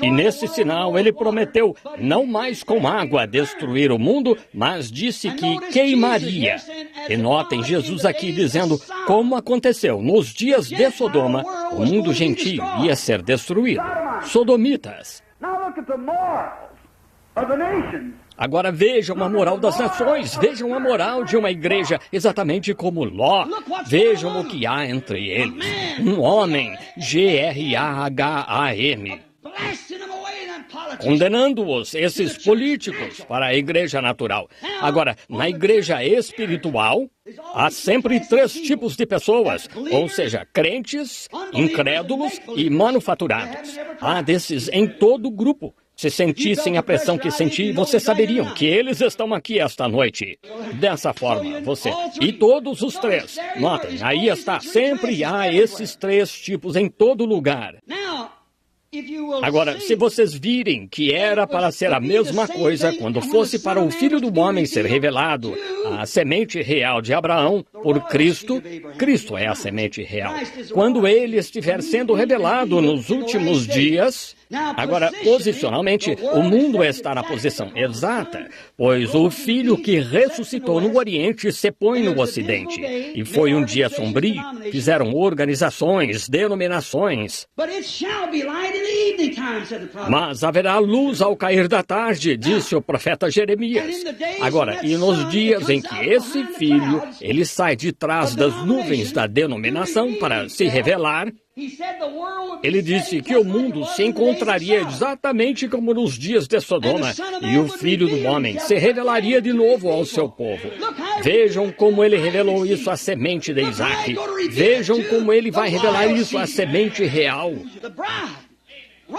E nesse sinal ele prometeu não mais com água destruir o mundo, mas disse que queimaria. E notem Jesus aqui dizendo como aconteceu nos dias de Sodoma, o mundo gentio ia ser destruído. Sodomitas. Agora vejam a moral das nações, vejam a moral de uma igreja, exatamente como Ló. Vejam o que há entre eles. Um homem, G-R-A-H-A-M, condenando-os, esses políticos, para a igreja natural. Agora, na igreja espiritual, há sempre 3 tipos de pessoas, ou seja, crentes, incrédulos e manufaturados. Há desses em todo o grupo. Se sentissem a pressão que senti, vocês saberiam que eles estão aqui esta noite. Dessa forma, você e todos os 3. Notem, aí está, sempre há esses 3 tipos em todo lugar. Agora, se vocês virem que era para ser a mesma coisa quando fosse para o Filho do Homem ser revelado, a semente real de Abraão, por Cristo, Cristo é a semente real. Quando ele estiver sendo revelado nos últimos dias, agora, posicionalmente, o mundo está na posição exata, pois o Filho que ressuscitou no Oriente se põe no Ocidente. E foi um dia sombrio, fizeram organizações, denominações. Mas haverá luz ao cair da tarde, disse o profeta Jeremias. Agora, e nos dias em que esse filho, ele sai de trás das nuvens da denominação para se revelar, ele disse que o mundo se encontraria exatamente como nos dias de Sodoma, e o Filho do Homem se revelaria de novo ao seu povo. Vejam como ele revelou isso à semente de Isaac. Vejam como ele vai revelar isso à semente real.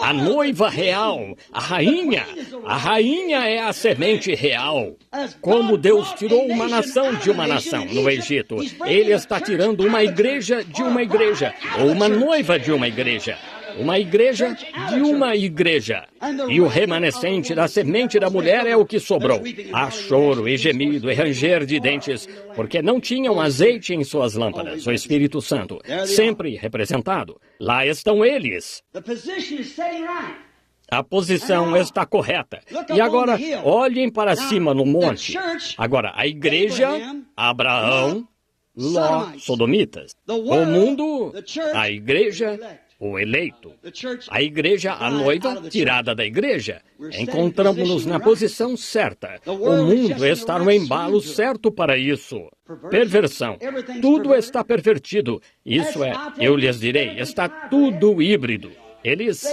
A noiva real, a rainha é a semente real. Como Deus tirou uma nação de uma nação no Egito, Ele está tirando uma igreja de uma igreja, ou uma noiva de uma igreja de uma igreja. E o remanescente da semente da mulher é o que sobrou. Há choro e gemido e ranger de dentes, porque não tinham azeite em suas lâmpadas, o Espírito Santo, sempre representado. Lá estão eles. A posição está correta. E agora, olhem para cima no monte. Agora, a igreja, Abraão, Ló, sodomitas. O mundo, a igreja, o eleito. A igreja, a noiva, tirada da igreja. Encontramos-nos na posição certa. O mundo está no embalo certo para isso. Perversão. Tudo está pervertido. Isso é, eu lhes direi, está tudo híbrido. Eles,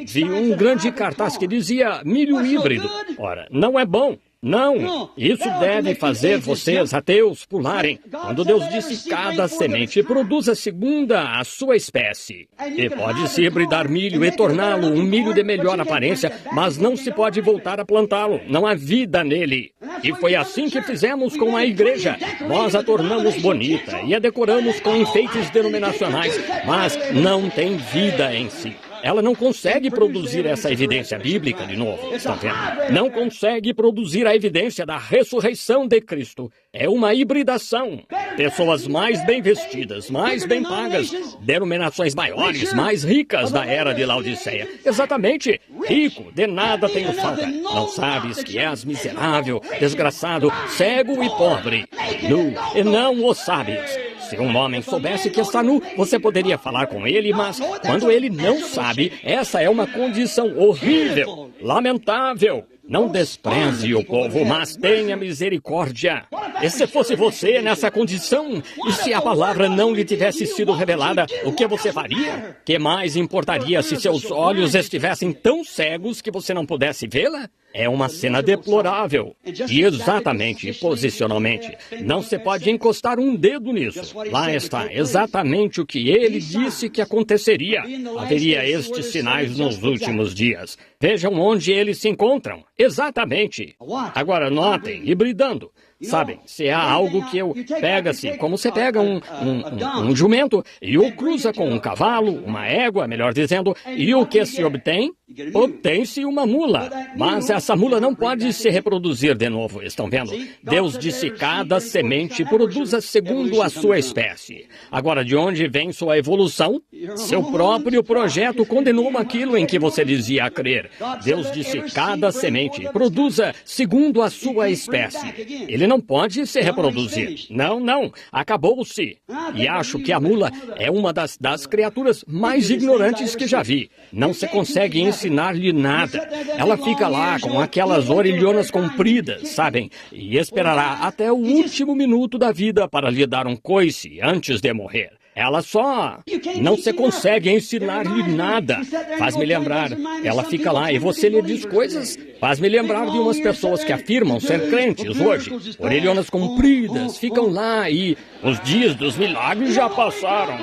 vi um grande cartaz que dizia milho híbrido. Ora, não é bom. Não, isso deve fazer vocês, ateus, pularem. Quando Deus disse cada semente produza segundo a sua espécie. E pode-se hibridar milho e torná-lo um milho de melhor aparência, mas não se pode voltar a plantá-lo. Não há vida nele. E foi assim que fizemos com a igreja. Nós a tornamos bonita e a decoramos com enfeites denominacionais, mas não tem vida em si. Ela não consegue produzir essa evidência bíblica de novo, está vendo? Não consegue produzir a evidência da ressurreição de Cristo. É uma hibridação. Pessoas mais bem vestidas, mais bem pagas, denominações maiores, mais ricas da era de Laodiceia. Exatamente. Rico, de nada tenho falta. Não sabes que és miserável, desgraçado, cego e pobre. Nu, e não o sabes. Se um homem soubesse que está nu, você poderia falar com ele, mas quando ele não sabe, essa é uma condição horrível, lamentável. Não despreze o povo, mas tenha misericórdia. E se fosse você nessa condição, e se a palavra não lhe tivesse sido revelada, o que você faria? Que mais importaria se seus olhos estivessem tão cegos que você não pudesse vê-la? É uma cena deplorável. E exatamente, posicionalmente, não se pode encostar um dedo nisso. Lá está exatamente o que ele disse que aconteceria. Haveria estes sinais nos últimos dias. Vejam onde eles se encontram. Exatamente. Agora notem, hibridando. Sabem, se há algo que pega-se, como você pega um jumento e o cruza com um cavalo, uma égua, melhor dizendo, e o que se obtém? Obtém-se uma mula. Mas essa mula não pode se reproduzir de novo, estão vendo? Deus disse cada semente produza segundo a sua espécie. Agora, de onde vem sua evolução? Seu próprio projeto condenou aquilo em que você dizia crer. Deus disse cada semente produza segundo a sua espécie. Ele não pode se reproduzir. Não. Acabou-se. E acho que a mula é uma das criaturas mais ignorantes que já vi. Não se consegue ensinar-lhe nada. Ela fica lá com aquelas orelhonas compridas, sabem? E esperará até o último minuto da vida para lhe dar um coice antes de morrer. Ela só não se consegue ensinar-lhe nada. Faz-me lembrar, ela fica lá e você lhe diz coisas. Faz-me lembrar de umas pessoas que afirmam ser crentes hoje. Orelhonas compridas, ficam lá e os dias dos milagres já passaram.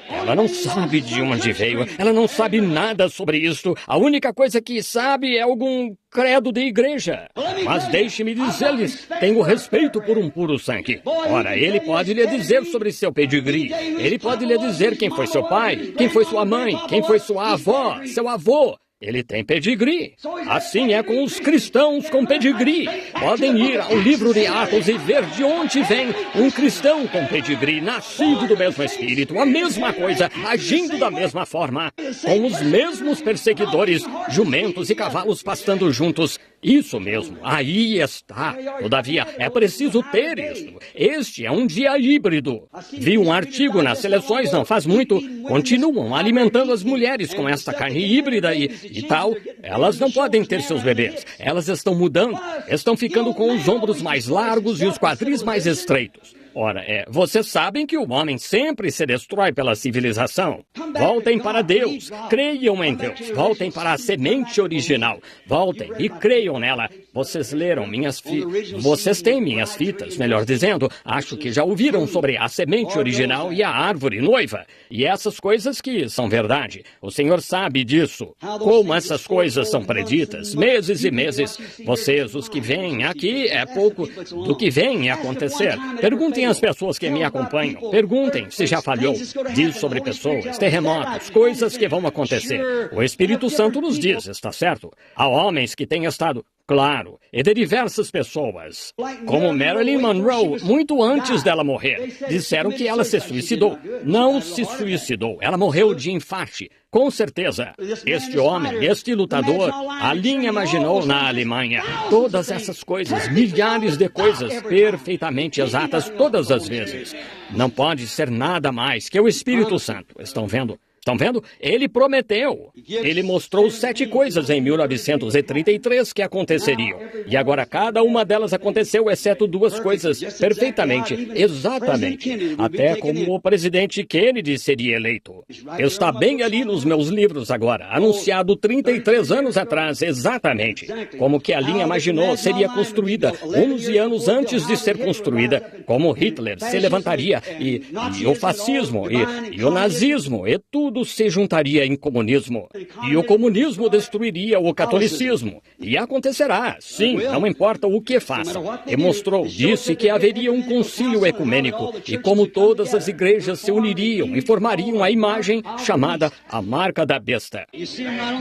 Ela não sabe de onde veio, ela não sabe nada sobre isso. A única coisa que sabe é algum credo de igreja. Mas deixe-me dizer-lhes, tenho respeito por um puro sangue. Ora, ele pode lhe dizer sobre seu pedigree. Ele pode lhe dizer quem foi seu pai, quem foi sua mãe, quem foi sua avó, seu avô. Ele tem pedigree. Assim é com os cristãos com pedigree. Podem ir ao livro de Atos e ver de onde vem um cristão com pedigree, nascido do mesmo Espírito, a mesma coisa, agindo da mesma forma, com os mesmos perseguidores, jumentos e cavalos pastando juntos. Isso mesmo, aí está. Todavia, é preciso ter isto. Este é um dia híbrido. Vi um artigo nas seleções não faz muito. Continuam alimentando as mulheres com esta carne híbrida e tal. Elas não podem ter seus bebês. Elas estão mudando. Estão ficando com os ombros mais largos e os quadris mais estreitos. Ora, vocês sabem que o homem sempre se destrói pela civilização. Voltem para Deus, creiam em Deus, voltem para a semente original, voltem e creiam nela. Vocês leram vocês têm minhas fitas, melhor dizendo, acho que já ouviram sobre a semente original e a árvore noiva. E essas coisas que são verdade. O Senhor sabe disso. Como essas coisas são preditas, meses e meses. Vocês, os que vêm aqui, é pouco do que vem a acontecer. Perguntem às pessoas que me acompanham. Perguntem se já falhou. Diz sobre pessoas, terremotos, coisas que vão acontecer. O Espírito Santo nos diz, está certo? Há homens que têm estado... Claro, e de diversas pessoas. Como Marilyn Monroe, muito antes dela morrer, disseram que ela se suicidou. Não se suicidou, ela morreu de infarte. Com certeza, este homem, este lutador, Aline imaginou na Alemanha todas essas coisas, milhares de coisas perfeitamente exatas todas as vezes. Não pode ser nada mais que o Espírito Santo. Estão vendo? Estão vendo? Ele prometeu. Ele mostrou 7 coisas em 1933 que aconteceriam. E agora cada uma delas aconteceu, exceto 2 coisas perfeitamente, exatamente. Até como o presidente Kennedy seria eleito. Está bem ali nos meus livros agora, anunciado 33 anos atrás, exatamente. Como que a linha imaginou seria construída 11 anos antes de ser construída. Como Hitler se levantaria e o fascismo e o nazismo e tudo se juntaria em comunismo. E o comunismo destruiria o catolicismo. E acontecerá, sim, não importa o que façam. E mostrou, disse que haveria um concílio ecumênico e como todas as igrejas se uniriam e formariam a imagem chamada a marca da besta.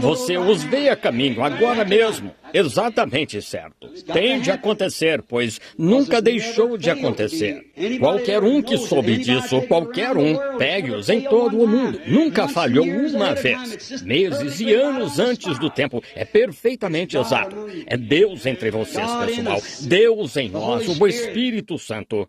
Você os vê a caminho agora mesmo. Exatamente certo. Tem de acontecer, pois nunca deixou de acontecer. Qualquer um que soube disso, qualquer um, pegue-os em todo o mundo. Nunca falhou uma vez. Meses e anos antes do tempo. É perfeitamente exato. É Deus entre vocês, pessoal. Deus em nós, o Espírito Santo.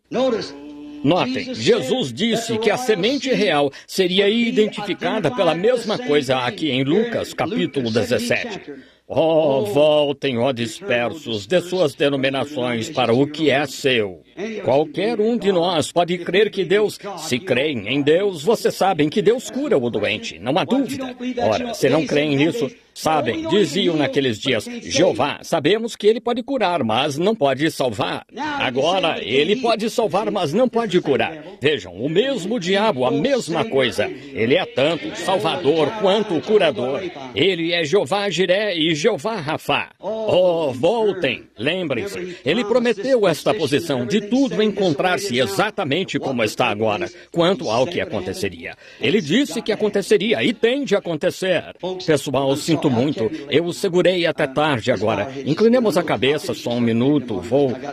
Notem, Jesus disse que a semente real seria identificada pela mesma coisa aqui em Lucas, capítulo 17. Oh, voltem, ó dispersos, de suas denominações para o que é seu. Qualquer um de nós pode crer que Deus, se creem em Deus, vocês sabem que Deus cura o doente, não há dúvida. Ora, se não creem nisso, sabem, diziam naqueles dias, Jeová, sabemos que ele pode curar, mas não pode salvar. Agora, ele pode salvar, mas não pode curar. Vejam, o mesmo diabo, a mesma coisa. Ele é tanto salvador quanto curador. Ele é Jeová Jiré e Jeová Rafá. Oh, voltem, lembrem-se, ele prometeu esta posição de tudo encontrar-se exatamente como está agora, quanto ao que aconteceria. Ele disse que aconteceria e tem de acontecer. Pessoal, sinto muito, eu segurei até tarde agora. Inclinemos a cabeça só um minuto,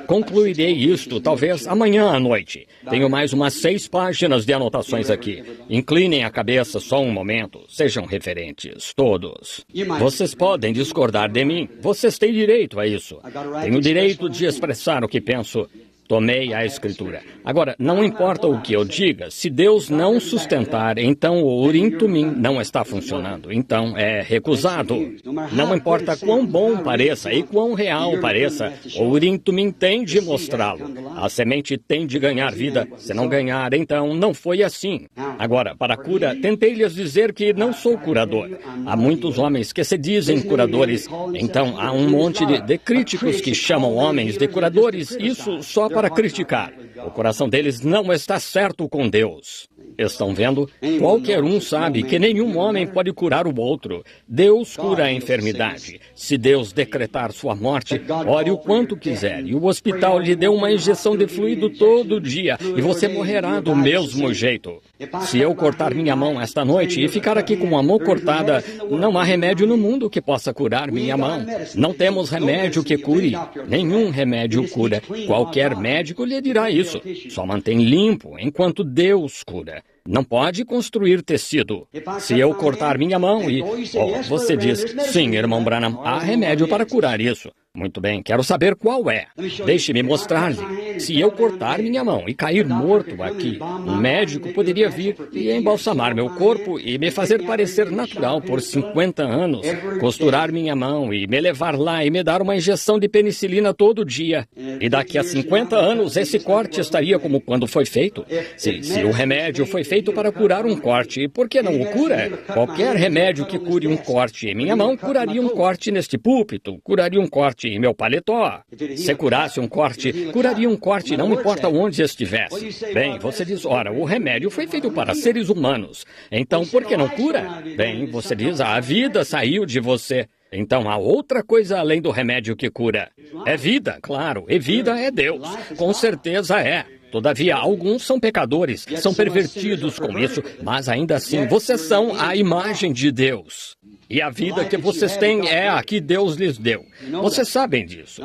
concluirei isto talvez amanhã à noite. Tenho mais umas 6 páginas de anotações aqui. Inclinem a cabeça só um momento, sejam reverentes, todos. Vocês podem discordar de mim, vocês têm direito a isso. Tenho direito de expressar o que penso. Tomei a Escritura. Agora, não importa o que eu diga, se Deus não sustentar, então o Urim Tumim não está funcionando. Então é recusado. Não importa quão bom pareça e quão real pareça, o Urim Tumim tem de mostrá-lo. A semente tem de ganhar vida. Se não ganhar, então não foi assim. Agora, para a cura, tentei lhes dizer que não sou curador. Há muitos homens que se dizem curadores. Então, há um monte de críticos que chamam homens de curadores. Isso só para criticar. O coração deles não está certo com Deus. Estão vendo? Qualquer um sabe que nenhum homem pode curar o outro. Deus cura a enfermidade. Se Deus decretar sua morte, ore o quanto quiser. E o hospital lhe deu uma injeção de fluido todo dia. E você morrerá do mesmo jeito. Se eu cortar minha mão esta noite e ficar aqui com a mão cortada, não há remédio no mundo que possa curar minha mão. Não temos remédio que cure. Nenhum remédio cura. Qualquer médico lhe dirá isso. Só mantém limpo enquanto Deus cura. Não pode construir tecido. Se eu cortar minha mão e... você diz, sim, irmão Branham, há remédio para curar isso. Muito bem, quero saber qual é. Deixe-me mostrar-lhe. Se eu cortar minha mão e cair morto aqui, um médico poderia vir e embalsamar meu corpo e me fazer parecer natural por 50 anos, costurar minha mão e me levar lá e me dar uma injeção de penicilina todo dia. E daqui a 50 anos esse corte estaria como quando foi feito. Se o remédio foi feito para curar um corte, por que não o cura? Qualquer remédio que cure um corte em minha mão curaria um corte neste púlpito, curaria um corte em meu paletó. Se curasse um corte, curaria um corte, não importa onde estivesse. Bem, você diz, ora, o remédio foi feito para seres humanos. Então, por que não cura? Bem, você diz, a vida saiu de você. Então, há outra coisa além do remédio que cura. É vida, claro, e vida é Deus. Com certeza é. Todavia, alguns são pecadores, são pervertidos com isso, mas ainda assim, vocês são a imagem de Deus. E a vida que vocês têm é a que Deus lhes deu. Vocês sabem disso?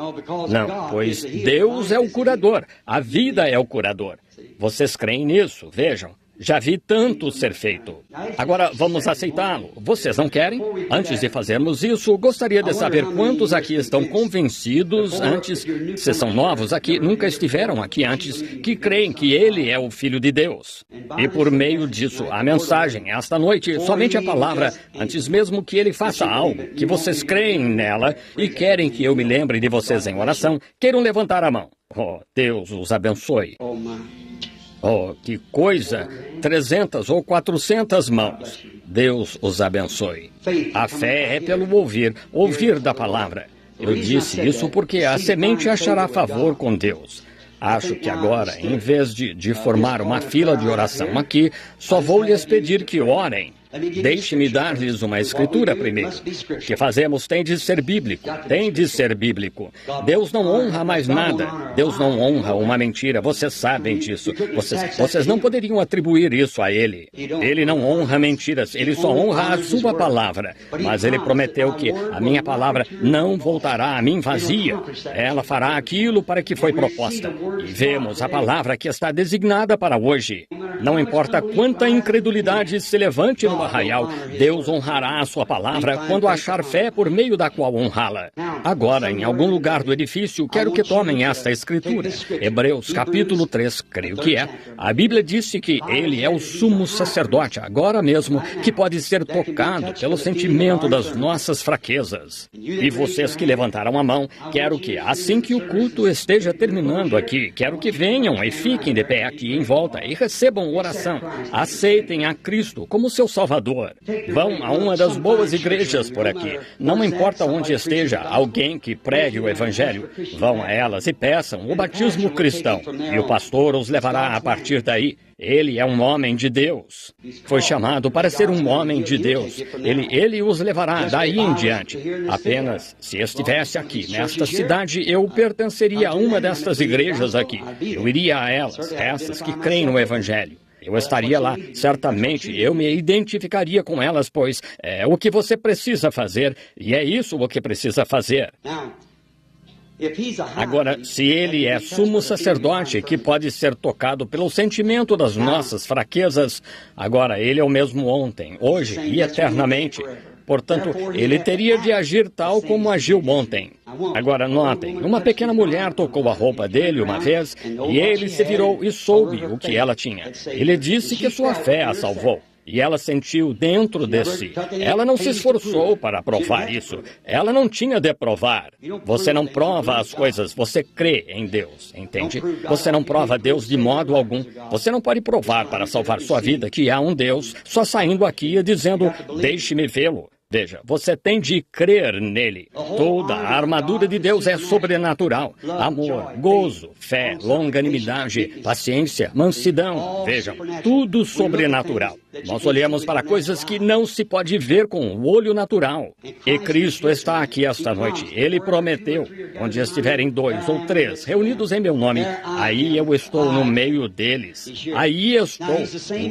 Não, pois Deus é o curador. A vida é o curador. Vocês creem nisso? Vejam. Já vi tanto ser feito. Agora, vamos aceitá-lo. Vocês não querem? Antes de fazermos isso, gostaria de saber quantos aqui estão convencidos antes, se são novos aqui, nunca estiveram aqui antes, que creem que Ele é o Filho de Deus. E por meio disso, a mensagem, esta noite, somente a palavra, antes mesmo que Ele faça algo, que vocês creem nela e querem que eu me lembre de vocês em oração, queiram levantar a mão. Oh, Deus os abençoe. Oh, que coisa! 300 ou 400 mãos. Deus os abençoe. A fé é pelo ouvir da palavra. Eu disse isso porque a semente achará favor com Deus. Acho que agora, em vez de formar uma fila de oração aqui, só vou lhes pedir que orem. Deixe-me dar-lhes uma escritura primeiro. O que fazemos tem de ser bíblico. Tem de ser bíblico. Deus não honra mais nada. Deus não honra uma mentira. Vocês sabem disso. Vocês não poderiam atribuir isso a Ele. Ele não honra mentiras. Ele só honra a sua palavra. Mas Ele prometeu que a minha palavra não voltará a mim vazia. Ela fará aquilo para que foi proposta. E vemos a palavra que está designada para hoje. Não importa quanta incredulidade se levante no arraial, Deus honrará a sua palavra quando achar fé por meio da qual honrá-la. Agora, em algum lugar do edifício, quero que tomem esta escritura. Hebreus, capítulo 3, creio que é. A Bíblia disse que Ele é o sumo sacerdote, agora mesmo, que pode ser tocado pelo sentimento das nossas fraquezas. E vocês que levantaram a mão, quero que, assim que o culto esteja terminando aqui, quero que venham e fiquem de pé aqui em volta e recebam oração. Aceitem a Cristo como seu Salvador. Vão a uma das boas igrejas por aqui. Não importa onde esteja alguém que pregue o Evangelho. Vão a elas e peçam o batismo cristão. E o pastor os levará a partir daí. Ele é um homem de Deus. Foi chamado para ser um homem de Deus. Ele os levará daí em diante. Apenas, se estivesse aqui, nesta cidade, eu pertenceria a uma destas igrejas aqui. Eu iria a elas, essas que creem no Evangelho. Eu estaria lá, certamente, eu me identificaria com elas, pois é o que você precisa fazer, e é isso o que precisa fazer. Agora, se ele é sumo sacerdote que pode ser tocado pelo sentimento das nossas fraquezas, agora ele é o mesmo ontem, hoje e eternamente. Portanto, ele teria de agir tal como agiu ontem. Agora, notem, uma pequena mulher tocou a roupa dele uma vez e ele se virou e soube o que ela tinha. Ele disse que sua fé a salvou. E ela sentiu dentro de si. Ela não se esforçou para provar isso. Ela não tinha de provar. Você não prova as coisas, você crê em Deus, entende? Você não prova Deus de modo algum. Você não pode provar para salvar sua vida que há um Deus só saindo aqui e dizendo, deixe-me vê-lo. Veja, você tem de crer nele. Toda a armadura de Deus é sobrenatural. Amor, gozo, fé, longanimidade, paciência, mansidão. Vejam, tudo sobrenatural. Nós olhamos para coisas que não se pode ver com o olho natural. E Cristo está aqui esta noite. Ele prometeu, onde estiverem 2 ou 3 reunidos em meu nome, aí eu estou no meio deles. Aí estou,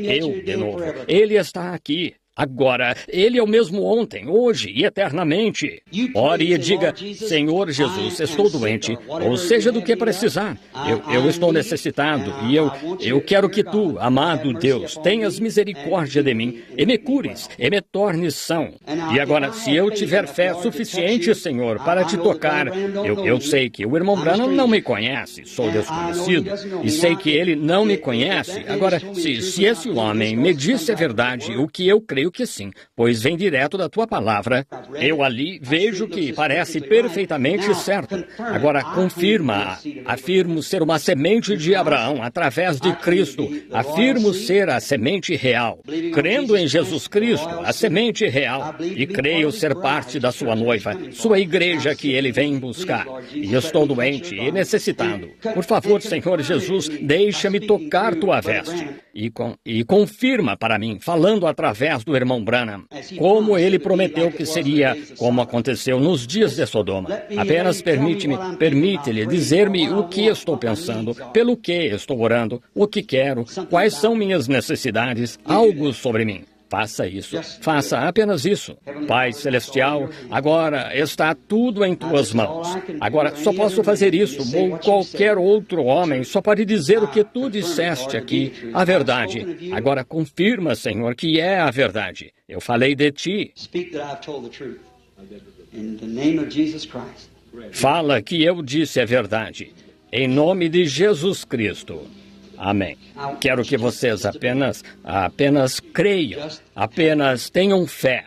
eu de novo. Ele está aqui. Agora, Ele é o mesmo ontem, hoje e eternamente. Ore e diga, Senhor Jesus, estou doente, ou seja do que precisar. Eu estou necessitado e eu quero que Tu, amado Deus, tenhas misericórdia de mim e me cures e me tornes são. E agora, se eu tiver fé suficiente, Senhor, para Te tocar, eu sei que o irmão Branham não me conhece, sou desconhecido, e sei que ele não me conhece. Agora, se esse homem me disse a verdade, o que eu creio que sim, pois vem direto da Tua palavra. Eu ali vejo que parece perfeitamente certo. Agora confirma. Afirmo ser uma semente de Abraão através de Cristo. Afirmo ser a semente real. Crendo em Jesus Cristo, a semente real. E creio ser parte da Sua noiva, Sua igreja que Ele vem buscar. E estou doente e necessitado. Por favor, Senhor Jesus, deixa-me tocar Tua veste. E confirma para mim, falando através do irmão Branham, como ele prometeu que seria, como aconteceu nos dias de Sodoma. Apenas permite-lhe dizer-me o que estou pensando, pelo que estou orando, o que quero, quais são minhas necessidades, algo sobre mim. Faça isso. Faça apenas isso. Pai Celestial, agora está tudo em Tuas mãos. Agora só posso fazer isso, ou qualquer outro homem só pode dizer o que Tu disseste aqui, a verdade. Agora confirma, Senhor, que é a verdade. Eu falei de Ti. Fala que eu disse a verdade. Em nome de Jesus Cristo. Amém. Quero que vocês apenas creiam, apenas tenham fé.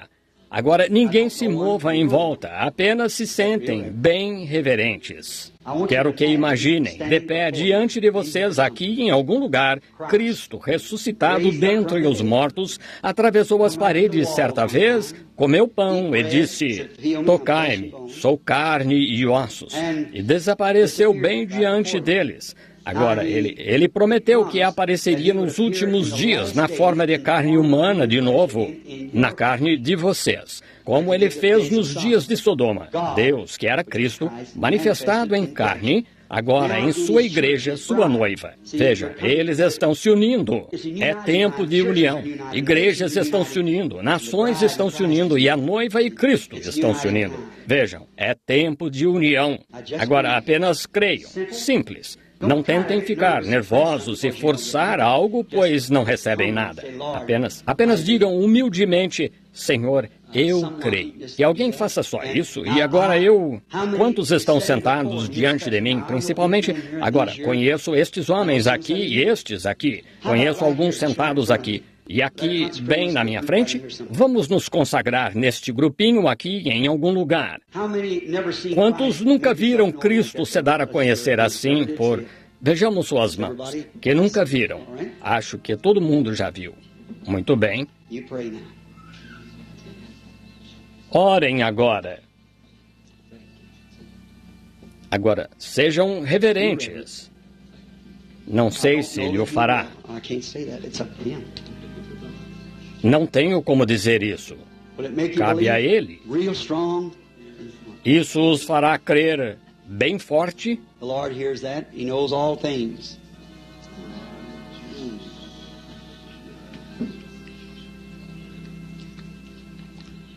Agora, ninguém se mova em volta, apenas se sentem bem reverentes. Quero que imaginem, de pé diante de vocês, aqui em algum lugar, Cristo, ressuscitado dentre os mortos, atravessou as paredes certa vez, comeu pão e disse, tocai-me, sou carne e ossos, e desapareceu bem diante deles. Agora, ele prometeu que apareceria nos últimos dias na forma de carne humana de novo, na carne de vocês, como ele fez nos dias de Sodoma. Deus, que era Cristo, manifestado em carne, agora em Sua igreja, Sua noiva. Veja, eles estão se unindo. É tempo de união. Igrejas estão se unindo, nações estão se unindo e a noiva e Cristo estão se unindo. Vejam, é tempo de união. Agora apenas creiam. Simples. Não tentem ficar nervosos e forçar algo, pois não recebem nada. Apenas digam humildemente, Senhor, eu creio. Que alguém faça só isso, e agora Quantos estão sentados diante de mim, principalmente? Agora, conheço estes homens aqui e estes aqui. Conheço alguns sentados aqui. E aqui, bem na minha frente, vamos nos consagrar neste grupinho aqui em algum lugar. Quantos nunca viram Cristo se dar a conhecer assim por... Vejamos suas mãos, que nunca viram. Acho que todo mundo já viu. Muito bem. Orem agora. Agora, sejam reverentes. Não sei se Ele o fará. Não tenho como dizer isso. Cabe a Ele. Isso os fará crer bem forte.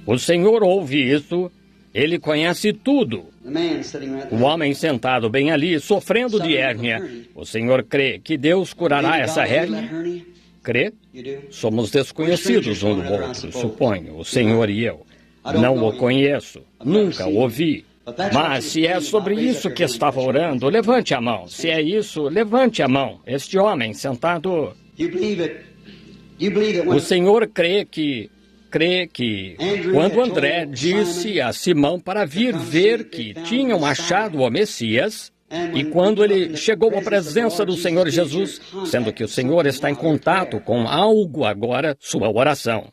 O Senhor ouve isso. Ele conhece tudo. O homem sentado bem ali, sofrendo de hérnia. O Senhor crê que Deus curará essa hérnia? Crê? Somos desconhecidos um do outro, suponho, o Senhor e eu. Não o conheço, nunca o ouvi. Mas se é sobre isso que estava orando, levante a mão. Se é isso, levante a mão. Este homem sentado... O Senhor crê que quando André disse a Simão para vir ver que tinham achado o Messias, e quando ele chegou à presença do Senhor Jesus, sendo que o Senhor está em contato com algo agora, sua oração.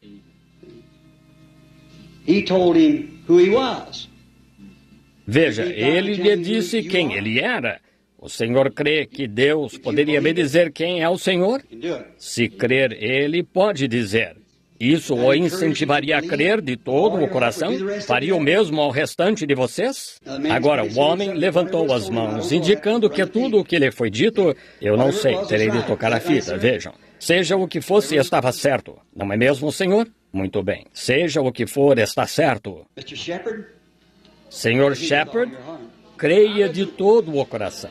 He told him who he was. Veja, ele lhe disse quem ele era. O senhor crê que Deus poderia me dizer quem é o Senhor? Se crer, ele pode dizer. Isso o incentivaria a crer de todo o coração? Faria o mesmo ao restante de vocês? Agora, o homem levantou as mãos, indicando que tudo o que lhe foi dito, eu não sei, terei de tocar a fita, vejam. Seja o que fosse, estava certo. Não é mesmo, Senhor? Muito bem. Seja o que for, está certo. Senhor Shepherd, creia de todo o coração.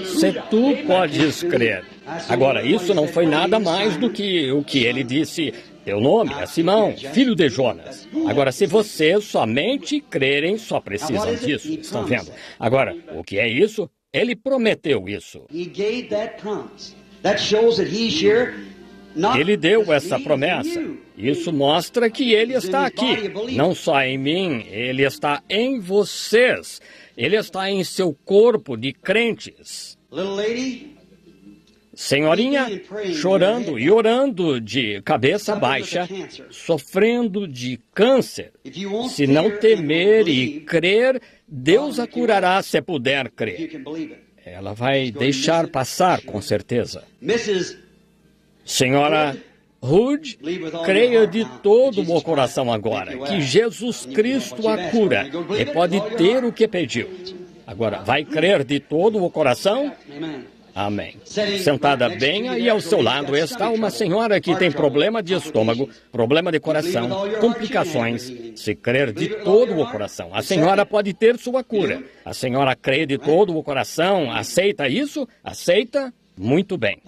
Se tu podes crer. Agora, isso não foi nada mais do que o que ele disse. Teu nome é Simão, filho de Jonas. Agora, se vocês somente crerem, só precisam disso. Estão vendo? Agora, o que é isso? Ele prometeu isso. Ele deu essa promessa. Isso mostra que ele está aqui. Não só em mim, ele está em vocês. Ele está em seu corpo de crentes. Senhorinha, chorando e orando de cabeça baixa, sofrendo de câncer. Se não temer e crer, Deus a curará se puder crer. Ela vai deixar passar, com certeza. Senhora Hood, creia de todo o coração agora que Jesus Cristo a cura e pode ter o que pediu. Agora, vai crer de todo o coração? Amém. Sentada bem, aí ao seu lado está uma senhora que tem problema de estômago, problema de coração, complicações. Se crer de todo o coração, a senhora pode ter sua cura. A senhora crê de todo o coração, aceita isso? Aceita? Muito bem.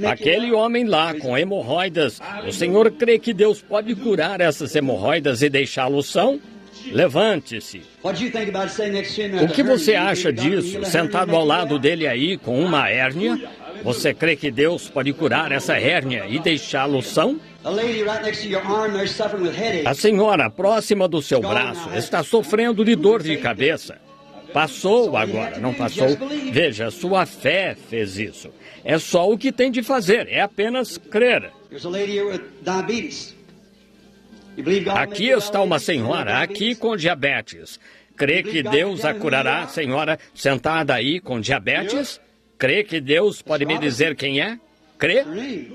Aquele homem lá com hemorroidas, o senhor crê que Deus pode curar essas hemorroidas e deixá-lo são? Levante-se. O que você acha disso, sentado ao lado dele aí com uma hérnia? Você crê que Deus pode curar essa hérnia e deixá-lo são? A senhora próxima do seu braço está sofrendo de dor de cabeça. Passou agora, não passou? Veja, sua fé fez isso. É só o que tem de fazer, é apenas crer. Aqui está uma senhora, aqui com diabetes. Crê que Deus a curará, senhora, sentada aí com diabetes? Crê que Deus pode me dizer quem é? Crê?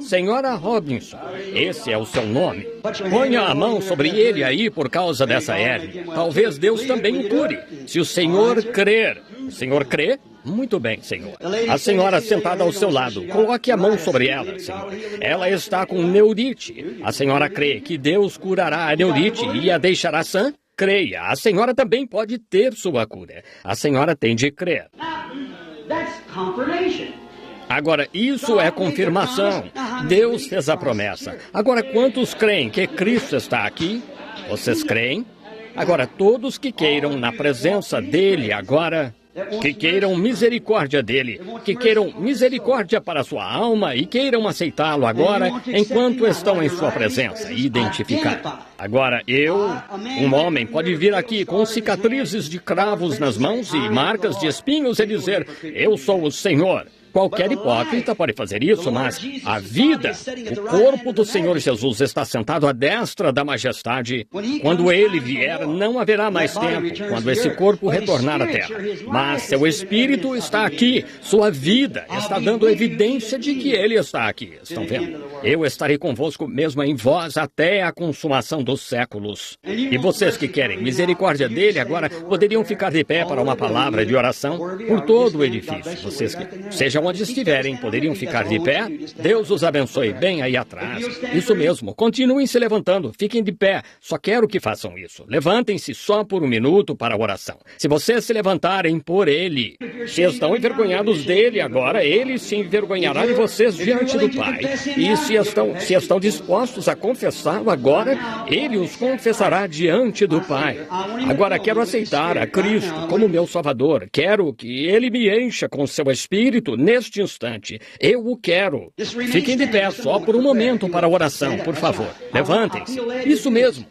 Senhora Robinson, esse é o seu nome. Ponha a mão sobre ele aí por causa dessa hérnia. Talvez Deus também o cure. Se o senhor crer. O senhor crê? Muito bem, senhor. A senhora sentada ao seu lado, coloque a mão sobre ela, senhor. Ela está com neurite. A senhora crê que Deus curará a neurite e a deixará sã? Creia, a senhora também pode ter sua cura. A senhora tem de crer. Agora, isso é confirmação. Deus fez a promessa. Agora, quantos creem que Cristo está aqui? Vocês creem? Agora, todos que queiram na presença dele agora, que queiram misericórdia dele, que queiram misericórdia para a sua alma e queiram aceitá-lo agora, enquanto estão em sua presença e identificar. Agora, um homem, pode vir aqui com cicatrizes de cravos nas mãos e marcas de espinhos e dizer, eu sou o Senhor. Qualquer hipócrita pode fazer isso, mas a vida, o corpo do Senhor Jesus está sentado à destra da majestade. Quando ele vier, não haverá mais tempo, quando esse corpo retornar à terra. Mas seu espírito está aqui, sua vida está dando evidência de que ele está aqui. Estão vendo? Eu estarei convosco mesmo em vós até a consumação dos séculos. E vocês que querem misericórdia dele agora poderiam ficar de pé para uma palavra de oração por todo o edifício. Vocês que sejam onde estiverem, poderiam ficar de pé? Deus os abençoe bem aí atrás. Isso mesmo, continuem se levantando, fiquem de pé. Só quero que façam isso. Levantem-se só por um minuto para a oração. Se vocês se levantarem por ele, se estão envergonhados dele agora, ele se envergonhará de vocês diante do Pai. E se estão dispostos a confessá-lo agora, ele os confessará diante do Pai. Agora quero aceitar a Cristo como meu Salvador. Quero que ele me encha com seu Espírito neste instante. Eu o quero. Fiquem de pé só por um momento para a oração, por favor. Levantem-se. Isso mesmo.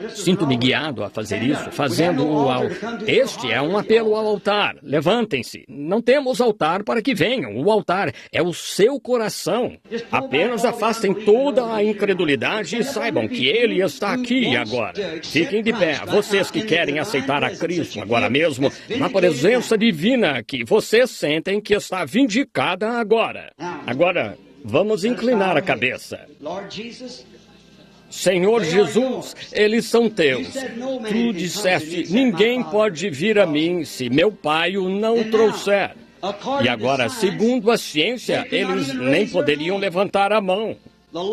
Sinto-me guiado a fazer isso, fazendo-o ao... Este é um apelo ao altar. Levantem-se. Não temos altar para que venham. O altar é o seu coração. Apenas afastem toda a incredulidade e saibam que Ele está aqui agora. Fiquem de pé, vocês que querem aceitar a Cristo agora mesmo, na presença divina que vocês sentem que está vindicada agora. Agora, vamos inclinar a cabeça. Senhor Jesus, eles são teus. Tu disseste, ninguém pode vir a mim se meu Pai o não trouxer. E agora, segundo a ciência, eles nem poderiam levantar a mão.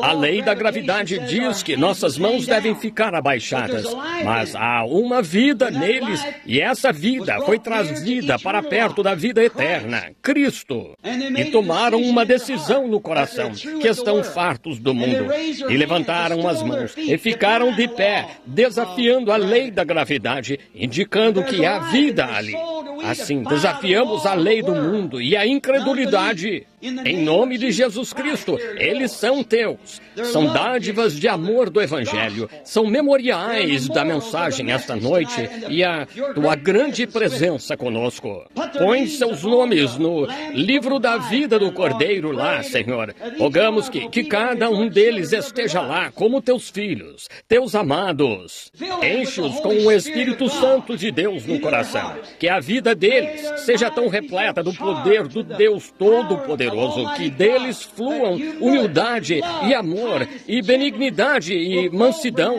A lei da gravidade diz que nossas mãos devem ficar abaixadas, mas há uma vida neles, e essa vida foi trazida para perto da vida eterna, Cristo. E tomaram uma decisão no coração, que estão fartos do mundo, e levantaram as mãos, e ficaram de pé, desafiando a lei da gravidade, indicando que há vida ali. Assim, desafiamos a lei do mundo e a incredulidade. Em nome de Jesus Cristo, eles são teus. São dádivas de amor do Evangelho. São memoriais da mensagem esta noite e a tua grande presença conosco. Põe seus nomes no livro da vida do Cordeiro lá, Senhor. Rogamos que cada um deles esteja lá como teus filhos, teus amados. Enche-os com o Espírito Santo de Deus no coração. Que a vida deles seja tão repleta do poder do Deus Todo-Poderoso, que deles fluam humildade e amor e benignidade e mansidão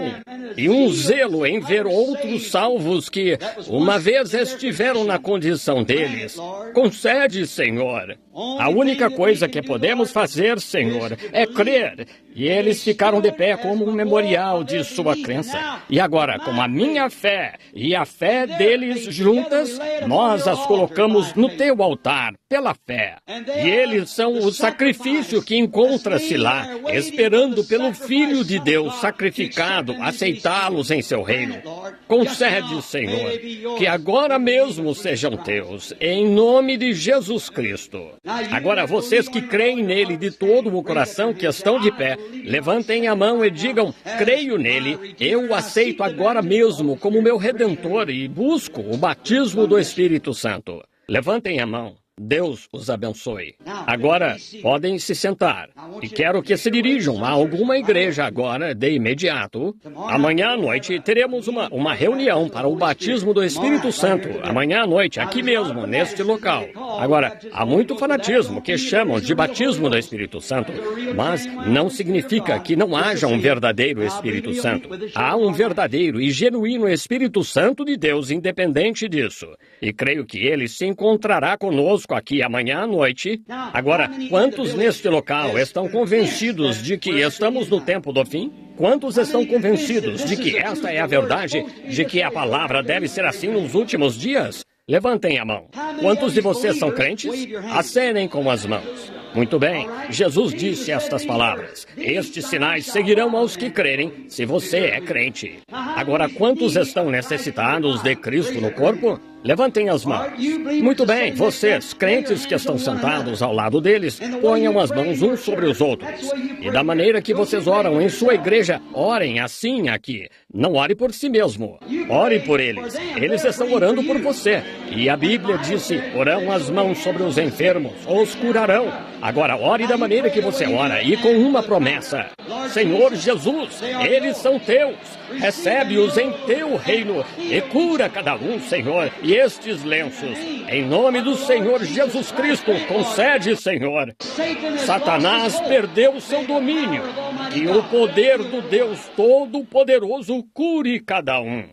e um zelo em ver outros salvos que uma vez estiveram na condição deles. Concede, Senhor. A única coisa que podemos fazer, Senhor, é crer. E eles ficaram de pé como um memorial de sua crença. E agora, com a minha fé e a fé deles juntas, nós as colocamos no teu altar, pela fé. E eles são o sacrifício que encontra-se lá, esperando pelo Filho de Deus sacrificado, aceitá-los em seu reino. Concede, Senhor, que agora mesmo sejam teus, em nome de Jesus Cristo. Agora, vocês que creem nele de todo o coração, que estão de pé, levantem a mão e digam, creio nele, eu o aceito agora mesmo como meu Redentor e busco o batismo do Espírito Santo. Levantem a mão. Deus os abençoe. Agora, podem se sentar. E quero que se dirijam a alguma igreja agora, de imediato. Amanhã à noite, teremos uma reunião para o batismo do Espírito Santo. Amanhã à noite, aqui mesmo, neste local. Agora, há muito fanatismo que chamam de batismo do Espírito Santo, mas não significa que não haja um verdadeiro Espírito Santo. Há um verdadeiro e genuíno Espírito Santo de Deus, independente disso. E creio que ele se encontrará conosco aqui amanhã à noite. Agora, quantos neste local estão convencidos de que estamos no tempo do fim? Quantos estão convencidos de que esta é a verdade, de que a palavra deve ser assim nos últimos dias? Levantem a mão. Quantos de vocês são crentes? Acenem com as mãos. Muito bem, Jesus disse estas palavras. Estes sinais seguirão aos que crerem, se você é crente. Agora, quantos estão necessitados de Cristo no corpo? Levantem as mãos. Muito bem, vocês, crentes que estão sentados ao lado deles, ponham as mãos uns sobre os outros. E da maneira que vocês oram em sua igreja, orem assim aqui. Não ore por si mesmo. Ore por eles. Eles estão orando por você. E a Bíblia disse, porão as mãos sobre os enfermos, os curarão. Agora, ore da maneira que você ora e com uma promessa. Senhor Jesus, eles são teus. Recebe-os em teu reino e cura cada um, Senhor, e estes lenços. Em nome do Senhor Jesus Cristo, concede, Senhor. Satanás perdeu seu domínio e o poder do Deus Todo-Poderoso cure cada um.